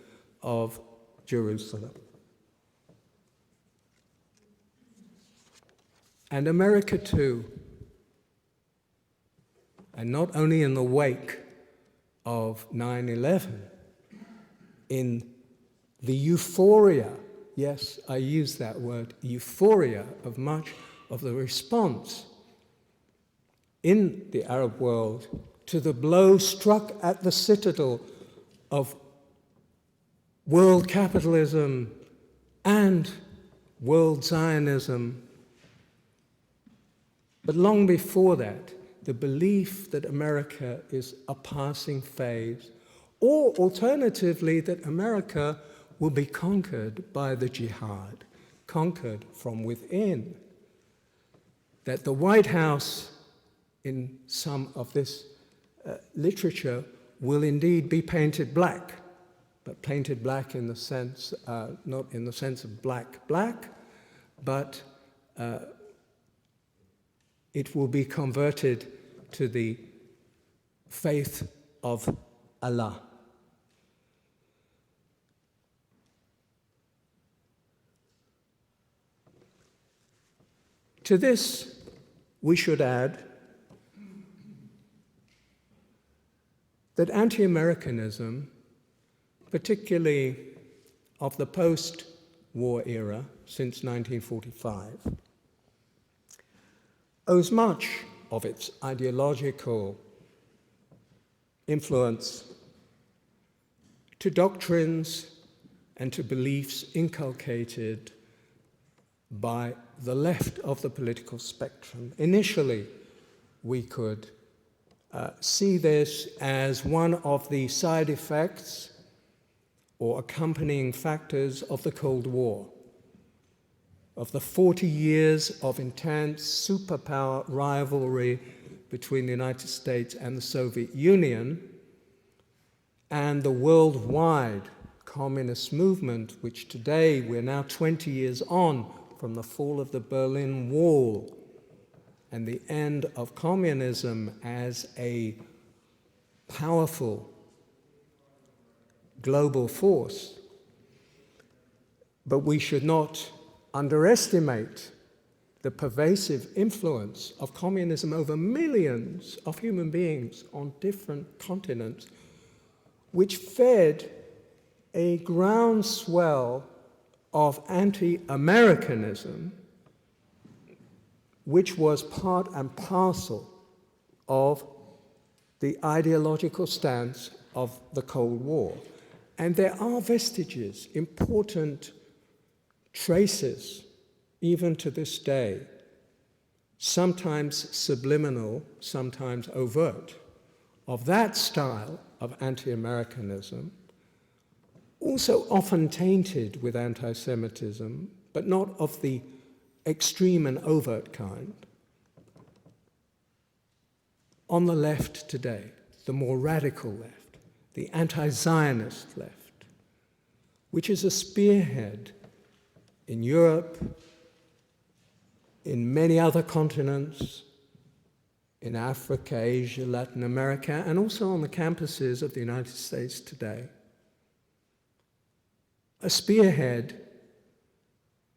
of Jerusalem. And America too, and not only in the wake of 9/11, in the euphoria, yes, I use that word, euphoria of much of the response in the Arab world to the blow struck at the citadel of world capitalism and world Zionism. But long before that, the belief that America is a passing phase, or alternatively, that America will be conquered by the jihad, conquered from within. That the White House, in some of this literature, will indeed be painted black, but painted black in the sense, not in the sense of black, but it will be converted to the faith of Allah. To this, we should add that anti-Americanism, particularly of the post-war era, since 1945, owes much of its ideological influence to doctrines and to beliefs inculcated by the left of the political spectrum. Initially, we could see this as one of the side effects or accompanying factors of the Cold War, of the 40 years of intense superpower rivalry between the United States and the Soviet Union, and the worldwide communist movement, which today we're now 20 years on from the fall of the Berlin Wall and the end of communism as a powerful global force. But we should not underestimate the pervasive influence of communism over millions of human beings on different continents, which fed a groundswell of anti-Americanism, which was part and parcel of the ideological stance of the Cold War. And there are vestiges, important traces, even to this day, sometimes subliminal, sometimes overt, of that style of anti-Americanism, also often tainted with anti-Semitism, but not of the extreme and overt kind. On the left today, the more radical left, the anti-Zionist left, which is a spearhead in Europe, in many other continents, in Africa, Asia, Latin America, and also on the campuses of the United States today. A spearhead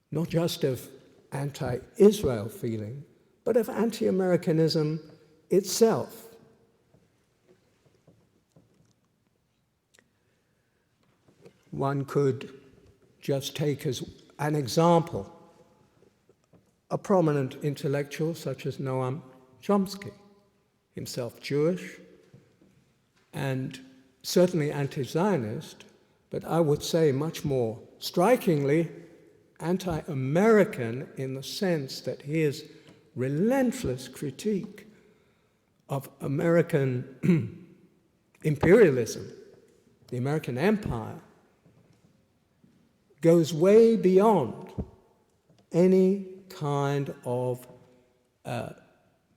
not just of anti-Israel feeling, but of anti-Americanism itself. One could just take as an example a prominent intellectual such as Noam Chomsky, himself Jewish and certainly anti-Zionist, but I would say much more strikingly anti-American in the sense that his relentless critique of American imperialism, the American empire, goes way beyond any kind of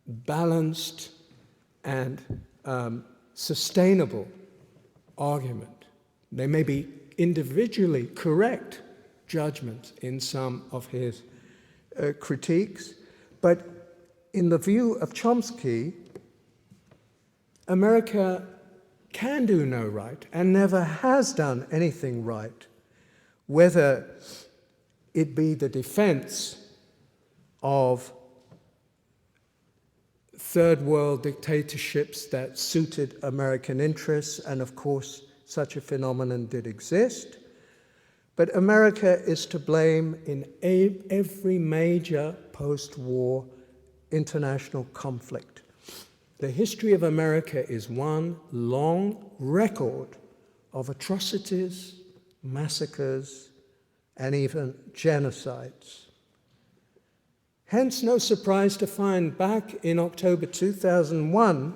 balanced and sustainable argument. There may be individually correct judgments in some of his critiques, but in the view of Chomsky, America can do no right and never has done anything right, whether it be the defense of third world dictatorships that suited American interests, and of course such a phenomenon did exist. But America is to blame in every major post-war international conflict. The history of America is one long record of atrocities, massacres, and even genocides. Hence, no surprise to find back in October 2001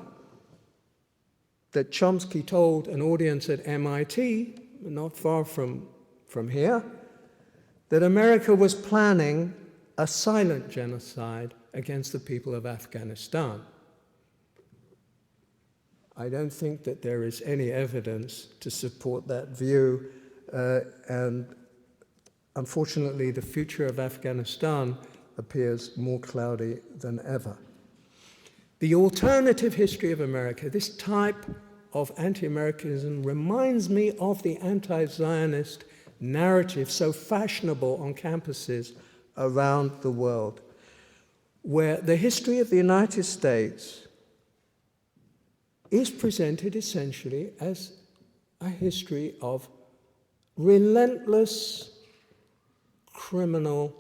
that Chomsky told an audience at MIT, not far from here, that America was planning a silent genocide against the people of Afghanistan. I don't think that there is any evidence to support that view, and unfortunately the future of Afghanistan appears more cloudy than ever. The alternative history of America, this type of anti-Americanism, reminds me of the anti-Zionist narrative so fashionable on campuses around the world, where the history of the United States is presented essentially as a history of relentless criminal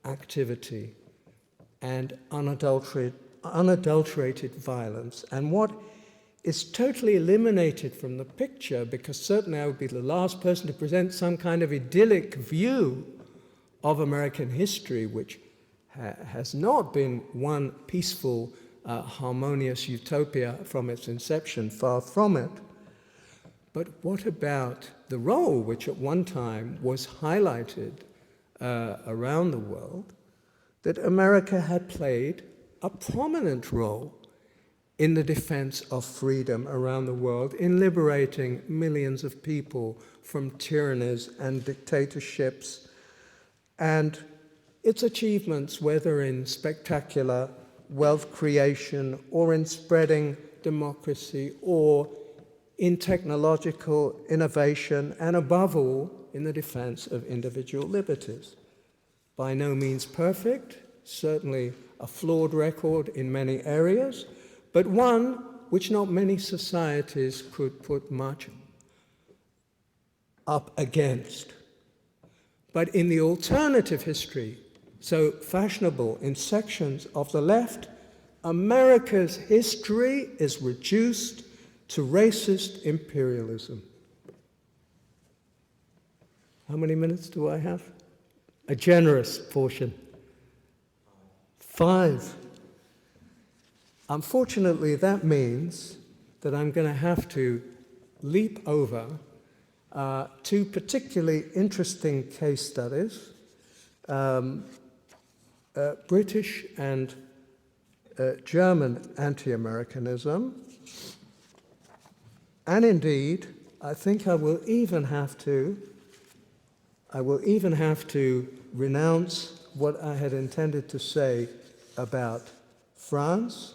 activity and unadulterated violence. And what is totally eliminated from the picture, because certainly I would be the last person to present some kind of idyllic view of American history, which has not been one peaceful, harmonious utopia from its inception, far from it. But what about the role which at one time was highlighted around the world, that America had played a prominent role in the defense of freedom around the world, in liberating millions of people from tyrannies and dictatorships, and its achievements, whether in spectacular wealth creation or in spreading democracy or in technological innovation, and above all, in the defense of individual liberties. By no means perfect, certainly a flawed record in many areas, but one which not many societies could put much up against. But in the alternative history, so fashionable in sections of the left, America's history is reduced to racist imperialism. How many minutes do I have? A generous portion. 5. Unfortunately, that means that I'm going to have to leap over 2 particularly interesting case studies, British and German anti-Americanism, and indeed, I think I will even have to renounce what I had intended to say about France,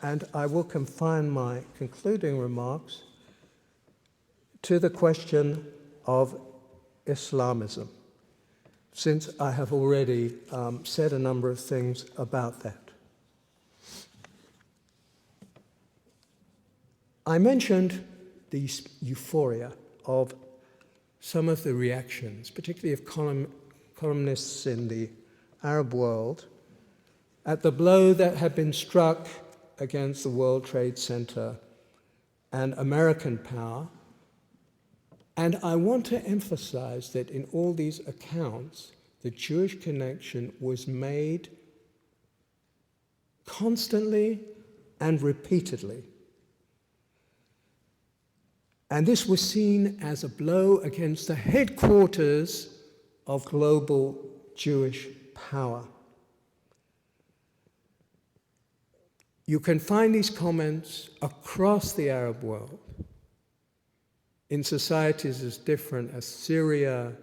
and I will confine my concluding remarks to the question of Islamism, since I have already said a number of things about that. I mentioned the euphoria of some of the reactions, particularly of columnists in the Arab world, at the blow that had been struck against the World Trade Center and American power. And I want to emphasize that in all these accounts, the Jewish connection was made constantly and repeatedly. And this was seen as a blow against the headquarters of global Jewish power. You can find these comments across the Arab world, in societies as different as Syria,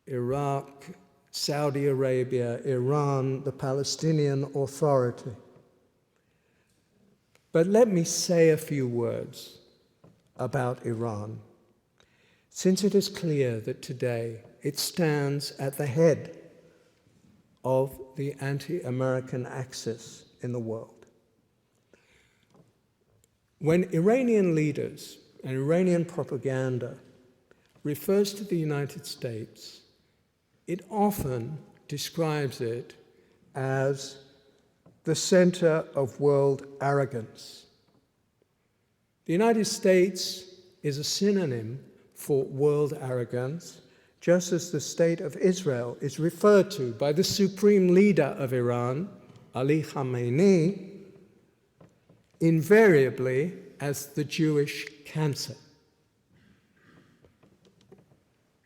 Iraq, Saudi Arabia, Iran, the Palestinian Authority. But let me say a few words about Iran, since it is clear that today it stands at the head of the anti-American axis in the world. When Iranian leaders and Iranian propaganda refers to the United States, it often describes it as the center of world arrogance. The United States is a synonym for world arrogance, just as the state of Israel is referred to by the supreme leader of Iran, Ali Khamenei, invariably as the Jewish cancer.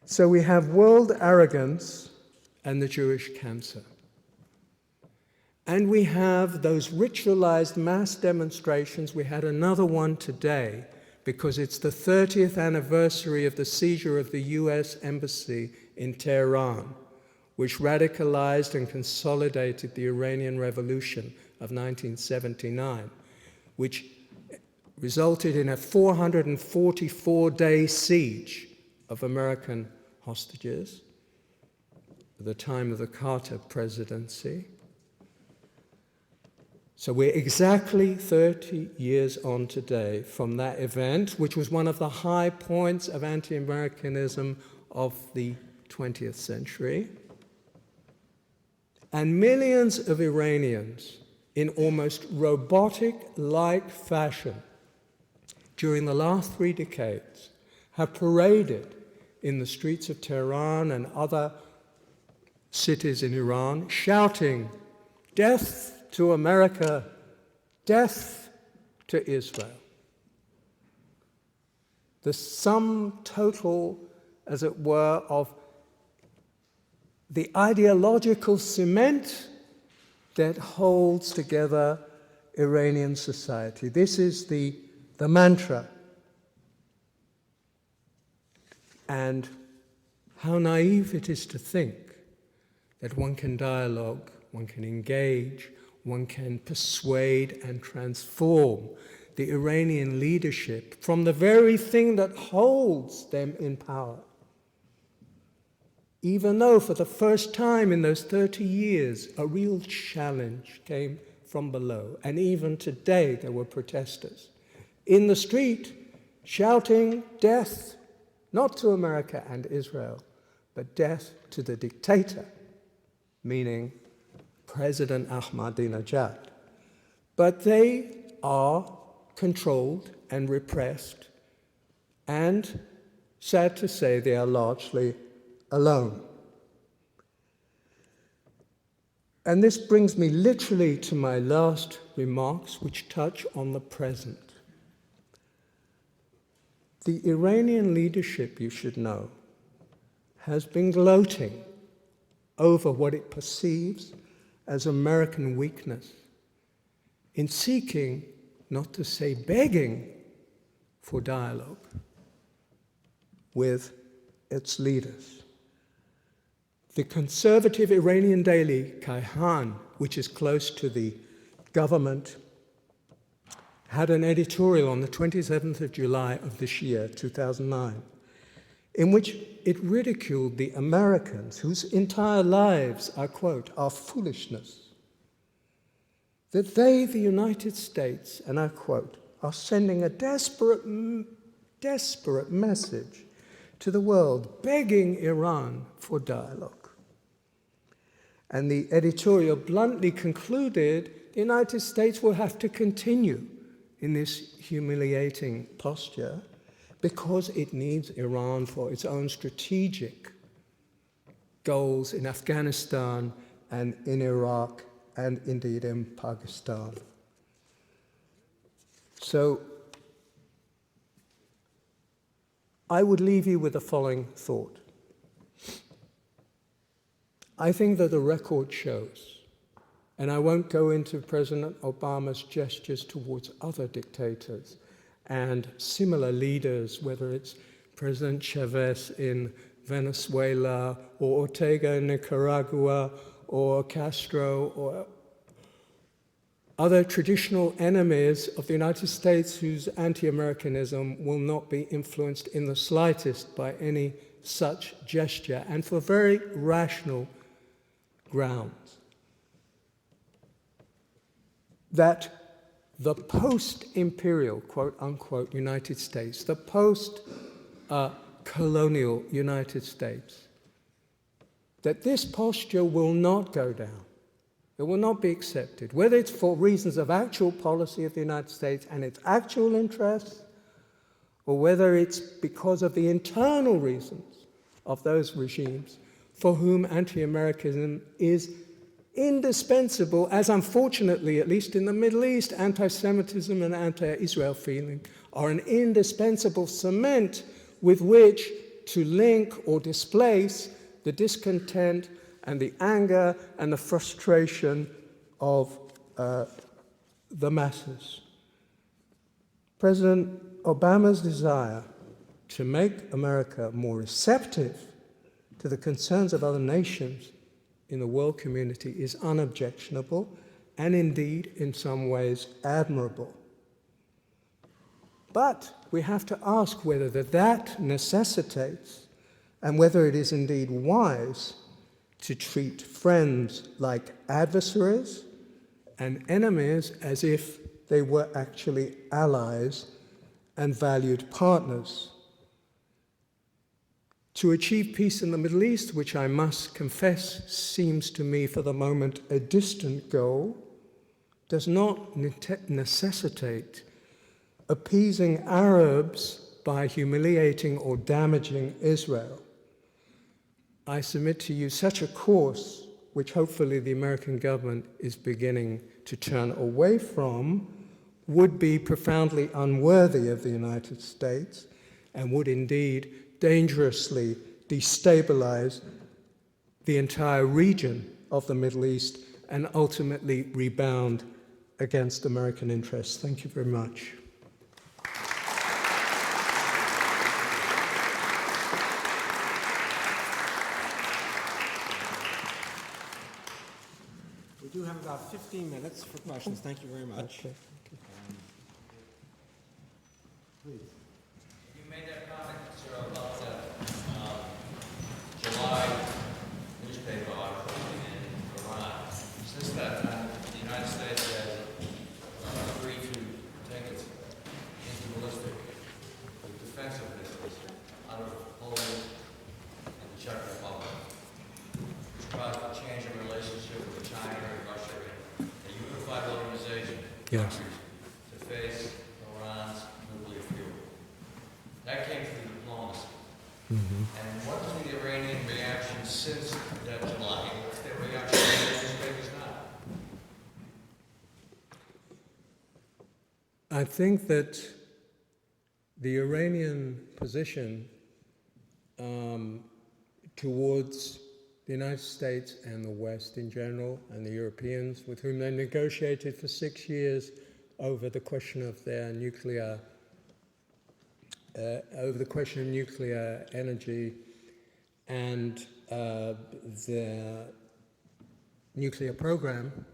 So we have world arrogance and the Jewish cancer. And we have those ritualized mass demonstrations. We had another one today because it's the 30th anniversary of the seizure of the US Embassy in Tehran, which radicalized and consolidated the Iranian Revolution of 1979, which resulted in a 444-day siege of American hostages at the time of the Carter presidency. So we're exactly 30 years on today from that event, which was one of the high points of anti-Americanism of the 20th century. And millions of Iranians, in almost robotic-like fashion, during the last 3 decades, have paraded in the streets of Tehran and other cities in Iran, shouting, "Death to America, death to Israel." The sum total, as it were, of the ideological cement that holds together Iranian society. This is the mantra. And how naive it is to think that one can dialogue, one can engage, one can persuade and transform the Iranian leadership from the very thing that holds them in power, even though for the first time in those 30 years, a real challenge came from below. And even today, there were protesters in the street shouting death, not to America and Israel, but death to the dictator, meaning President Ahmadinejad. But they are controlled and repressed, and sad to say, they are largely alone. And this brings me literally to my last remarks, which touch on the present. The Iranian leadership, you should know, has been gloating over what it perceives as American weakness in seeking, not to say begging, for dialogue with its leaders. The conservative Iranian daily Kayhan, which is close to the government, had an editorial on the 27th of July of this year, 2009, in which it ridiculed the Americans whose entire lives, I quote, are foolishness. That they, the United States, and I quote, are sending a desperate message to the world, begging Iran for dialogue. And the editorial bluntly concluded the United States will have to continue in this humiliating posture because it needs Iran for its own strategic goals in Afghanistan and in Iraq and indeed in Pakistan. So I would leave you with the following thought. I think that the record shows, and I won't go into President Obama's gestures towards other dictators and similar leaders, whether it's President Chavez in Venezuela, or Ortega in Nicaragua, or Castro, or other traditional enemies of the United States whose anti-Americanism will not be influenced in the slightest by any such gesture, and for very rational grounds. That the post-imperial, quote-unquote, United States, the post-colonial United States, that this posture will not go down. It will not be accepted, whether it's for reasons of actual policy of the United States and its actual interests, or whether it's because of the internal reasons of those regimes for whom anti-Americanism is indispensable, as unfortunately, at least in the Middle East, anti-Semitism and anti-Israel feeling are an indispensable cement with which to link or displace the discontent and the anger and the frustration of the masses. President Obama's desire to make America more receptive to the concerns of other nations in the world community is unobjectionable and indeed, in some ways, admirable. But we have to ask whether that necessitates, and whether it is indeed wise, to treat friends like adversaries and enemies as if they were actually allies and valued partners. To achieve peace in the Middle East, which I must confess seems to me for the moment a distant goal, does not necessitate appeasing Arabs by humiliating or damaging Israel. I submit to you such a course, which hopefully the American government is beginning to turn away from, would be profoundly unworthy of the United States and would indeed dangerously destabilize the entire region of the Middle East and ultimately rebound against American interests. Thank you very much. We do have about 15 minutes for questions. Thank you very much. Okay. Please. You made that comment, sir, about July Czech Republic, which caused a change in relationship with China and Russia in a unified organization of Yes. countries to face Iran's nuclear fuel. That came through diplomacy. And what has been the Iranian reaction since that July? What's their reaction to the United States now? I think that the Iranian position towards the United States and the West in general, and the Europeans, with whom they negotiated for 6 years over the question of their nuclear, energy and their nuclear program,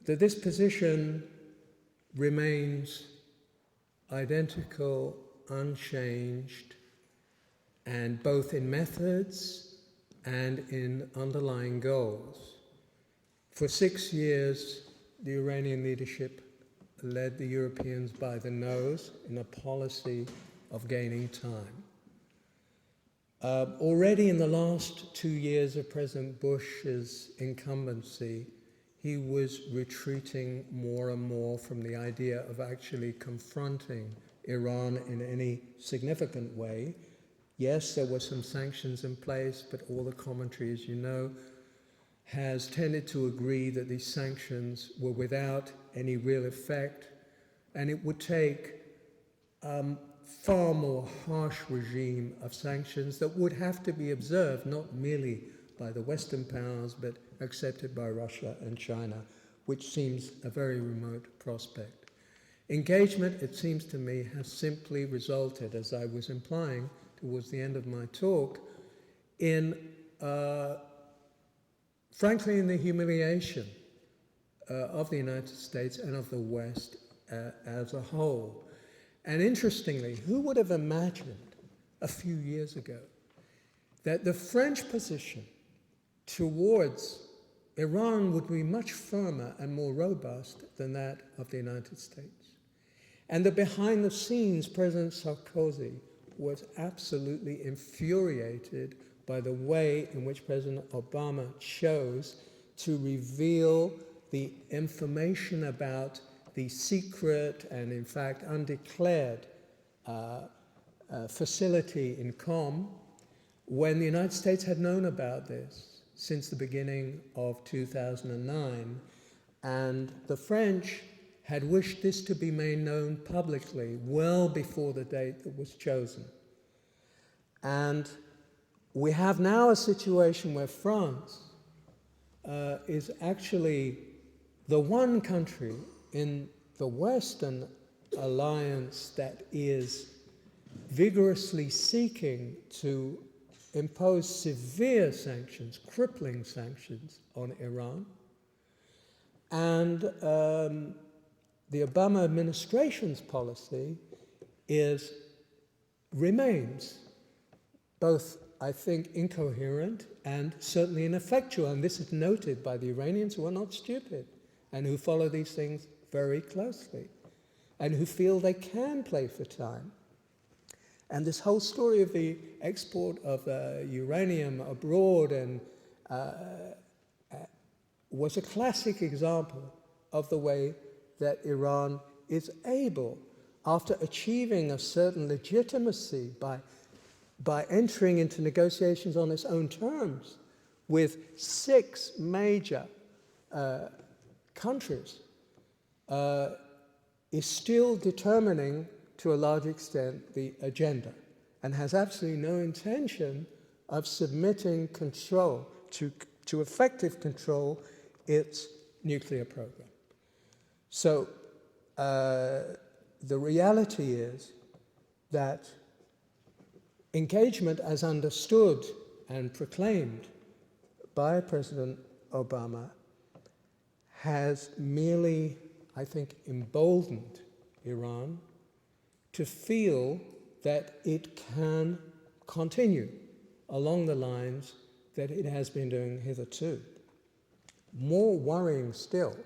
that this position remains identical, unchanged, and both in methods and in underlying goals. For 6 years, the Iranian leadership led the Europeans by the nose in a policy of gaining time. Already in the last 2 years of President Bush's incumbency, he was retreating more and more from the idea of actually confronting Iran in any significant way. Yes, there were some sanctions in place, but all the commentary, as you know, has tended to agree that these sanctions were without any real effect, and it would take far more harsh regime of sanctions that would have to be observed not merely by the Western powers, but accepted by Russia and China, which seems a very remote prospect. Engagement, it seems to me, has simply resulted, as I was implying towards the end of my talk, in, frankly, in the humiliation of the United States and of the West as a whole. And interestingly, who would have imagined a few years ago that the French position towards Iran would be much firmer and more robust than that of the United States? And that behind the scenes, President Sarkozy was absolutely infuriated by the way in which President Obama chose to reveal the information about the secret and, in fact, undeclared facility in Qom, when the United States had known about this since the beginning of 2009, and the French had wished this to be made known publicly well before the date that was chosen. And we have now a situation where France is actually the one country in the Western alliance that is vigorously seeking to impose severe sanctions, crippling sanctions on Iran. And the Obama administration's policy remains both, I think, incoherent and certainly ineffectual. And this is noted by the Iranians, who are not stupid and who follow these things very closely and who feel they can play for time. And this whole story of the export of uranium abroad was a classic example of the way that Iran is able, after achieving a certain legitimacy by entering into negotiations on its own terms with 6 major countries, is still determining to a large extent the agenda and has absolutely no intention of submitting control to effective control its nuclear program. So the reality is that engagement as understood and proclaimed by President Obama has merely, I think, emboldened Iran to feel that it can continue along the lines that it has been doing hitherto. More worrying still,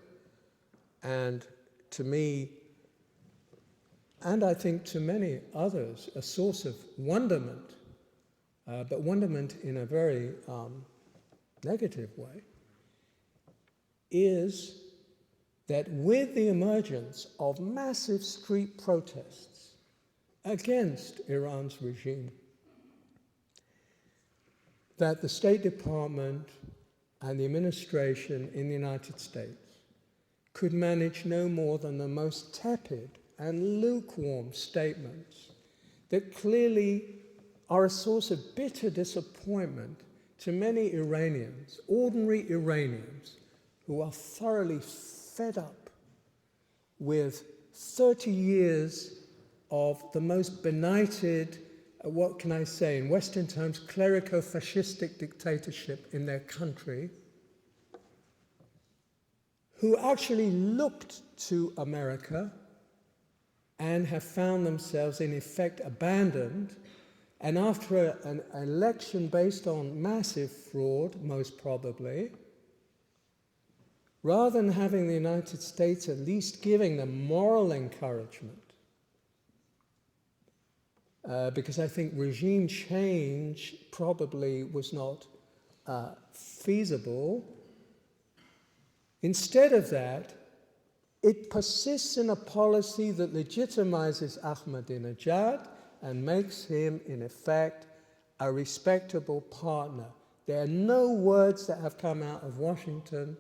and to me, and I think to many others, a source of wonderment, but wonderment in a very negative way, is that with the emergence of massive street protests against Iran's regime, that the State Department and the administration in the United States could manage no more than the most tepid and lukewarm statements that clearly are a source of bitter disappointment to many Iranians, ordinary Iranians, who are thoroughly fed up with 30 years of the most benighted, what can I say, in Western terms, clerico-fascistic dictatorship in their country, who actually looked to America and have found themselves in effect abandoned, and after an election based on massive fraud, most probably, rather than having the United States at least giving them moral encouragement, because I think regime change probably was not feasible. Instead of that, it persists in a policy that legitimizes Ahmadinejad and makes him, in effect, a respectable partner. There are no words that have come out of Washington,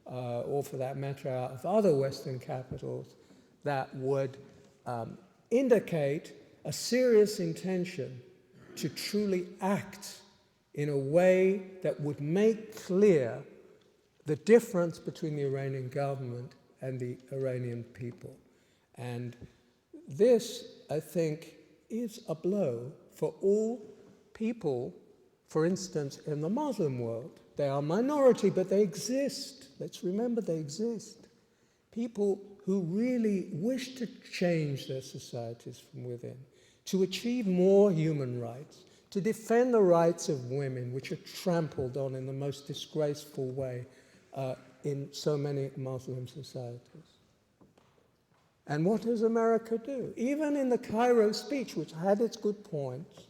or for that matter, out of other Western capitals, that would indicate a serious intention to truly act in a way that would make clear the difference between the Iranian government and the Iranian people. And this, I think, is a blow for all people, for instance, in the Muslim world. They are a minority, but they exist. Let's remember they exist. People who really wish to change their societies from within, to achieve more human rights, to defend the rights of women, which are trampled on in the most disgraceful way in so many Muslim societies. And what does America do? Even in the Cairo speech, which had its good points,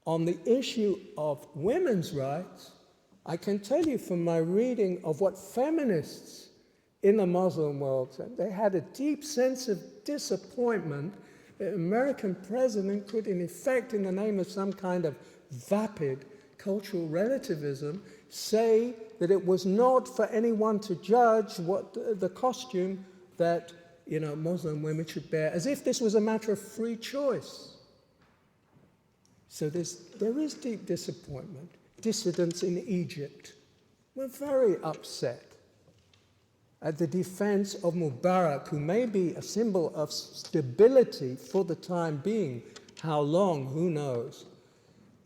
on the issue of women's rights, I can tell you from my reading of what feminists in the Muslim world said, they had a deep sense of disappointment that an American president could, in effect, in the name of some kind of vapid cultural relativism, say that it was not for anyone to judge what the costume that Muslim women should bear, as if this was a matter of free choice. So there is deep disappointment. Dissidents in Egypt were very upset at the defense of Mubarak, who may be a symbol of stability for the time being, how long, who knows,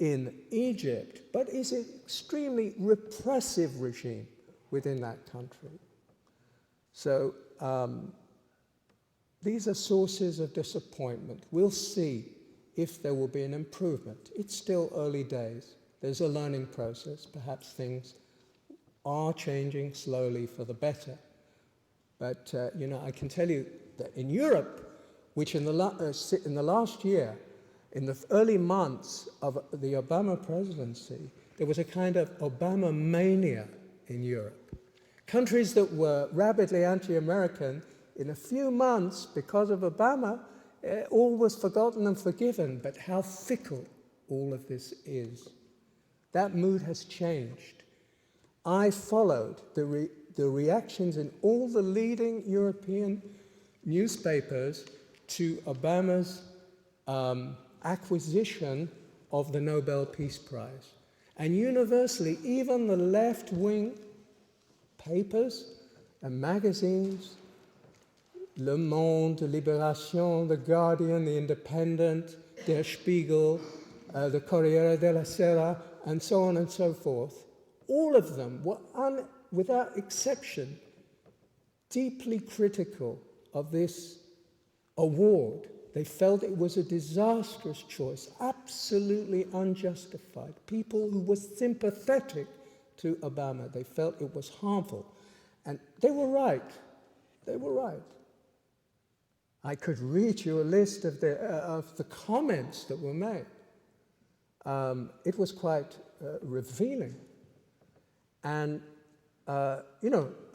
in Egypt, but is an extremely repressive regime within that country. So these are sources of disappointment. We'll see if there will be an improvement. It's still early days. There's a learning process. Perhaps things are changing slowly for the better. But, I can tell you that in Europe, which in the last year, in the early months of the Obama presidency, there was a kind of Obama mania in Europe. Countries that were rabidly anti-American, in a few months, because of Obama, all was forgotten and forgiven. But how fickle all of this is. That mood has changed. I followed the reactions in all the leading European newspapers to Obama's acquisition of the Nobel Peace Prize. And universally, even the left-wing papers and magazines, Le Monde, Libération, The Guardian, The Independent, Der Spiegel, the Corriere della Sera, and so on and so forth, all of them were, without exception, deeply critical of this award. They felt it was a disastrous choice, absolutely unjustified. People who were sympathetic to Obama, they felt it was harmful. And they were right. They were right. I could read you a list of the comments that were made. it was quite revealing. And, I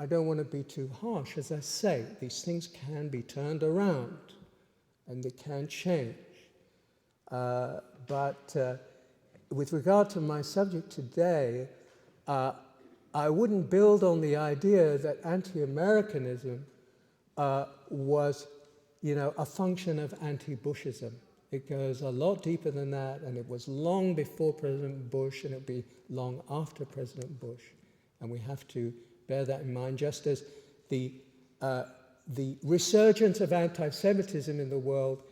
don't want to be too harsh. As I say, these things can be turned around and they can change. But with regard to my subject today, I wouldn't build on the idea that anti-Americanism was, a function of anti-Bushism. It goes a lot deeper than that, and it was long before President Bush, and it'll be long after President Bush. And we have to bear that in mind, just as the resurgence of anti-Semitism in the world,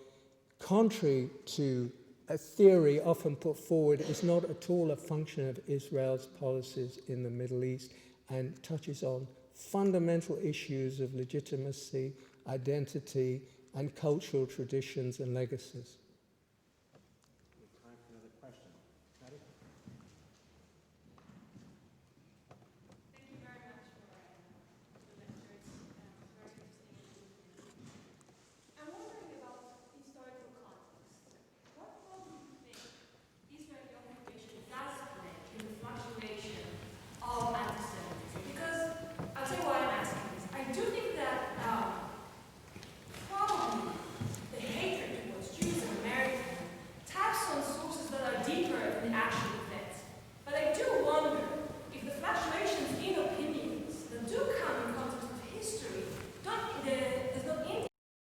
contrary to a theory often put forward, is not at all a function of Israel's policies in the Middle East and touches on fundamental issues of legitimacy, identity, and cultural traditions and legacies. Time for another question. Patty? Thank you very much for the lecture. It's very interesting. I'm wondering about historical context. What role do you think Israeli occupation does play in the fluctuation of anti-Semitism? Because I'll tell you why I'm asking this. I do think that probably the hatred towards Jews in America taps on sources that are deeper than the actual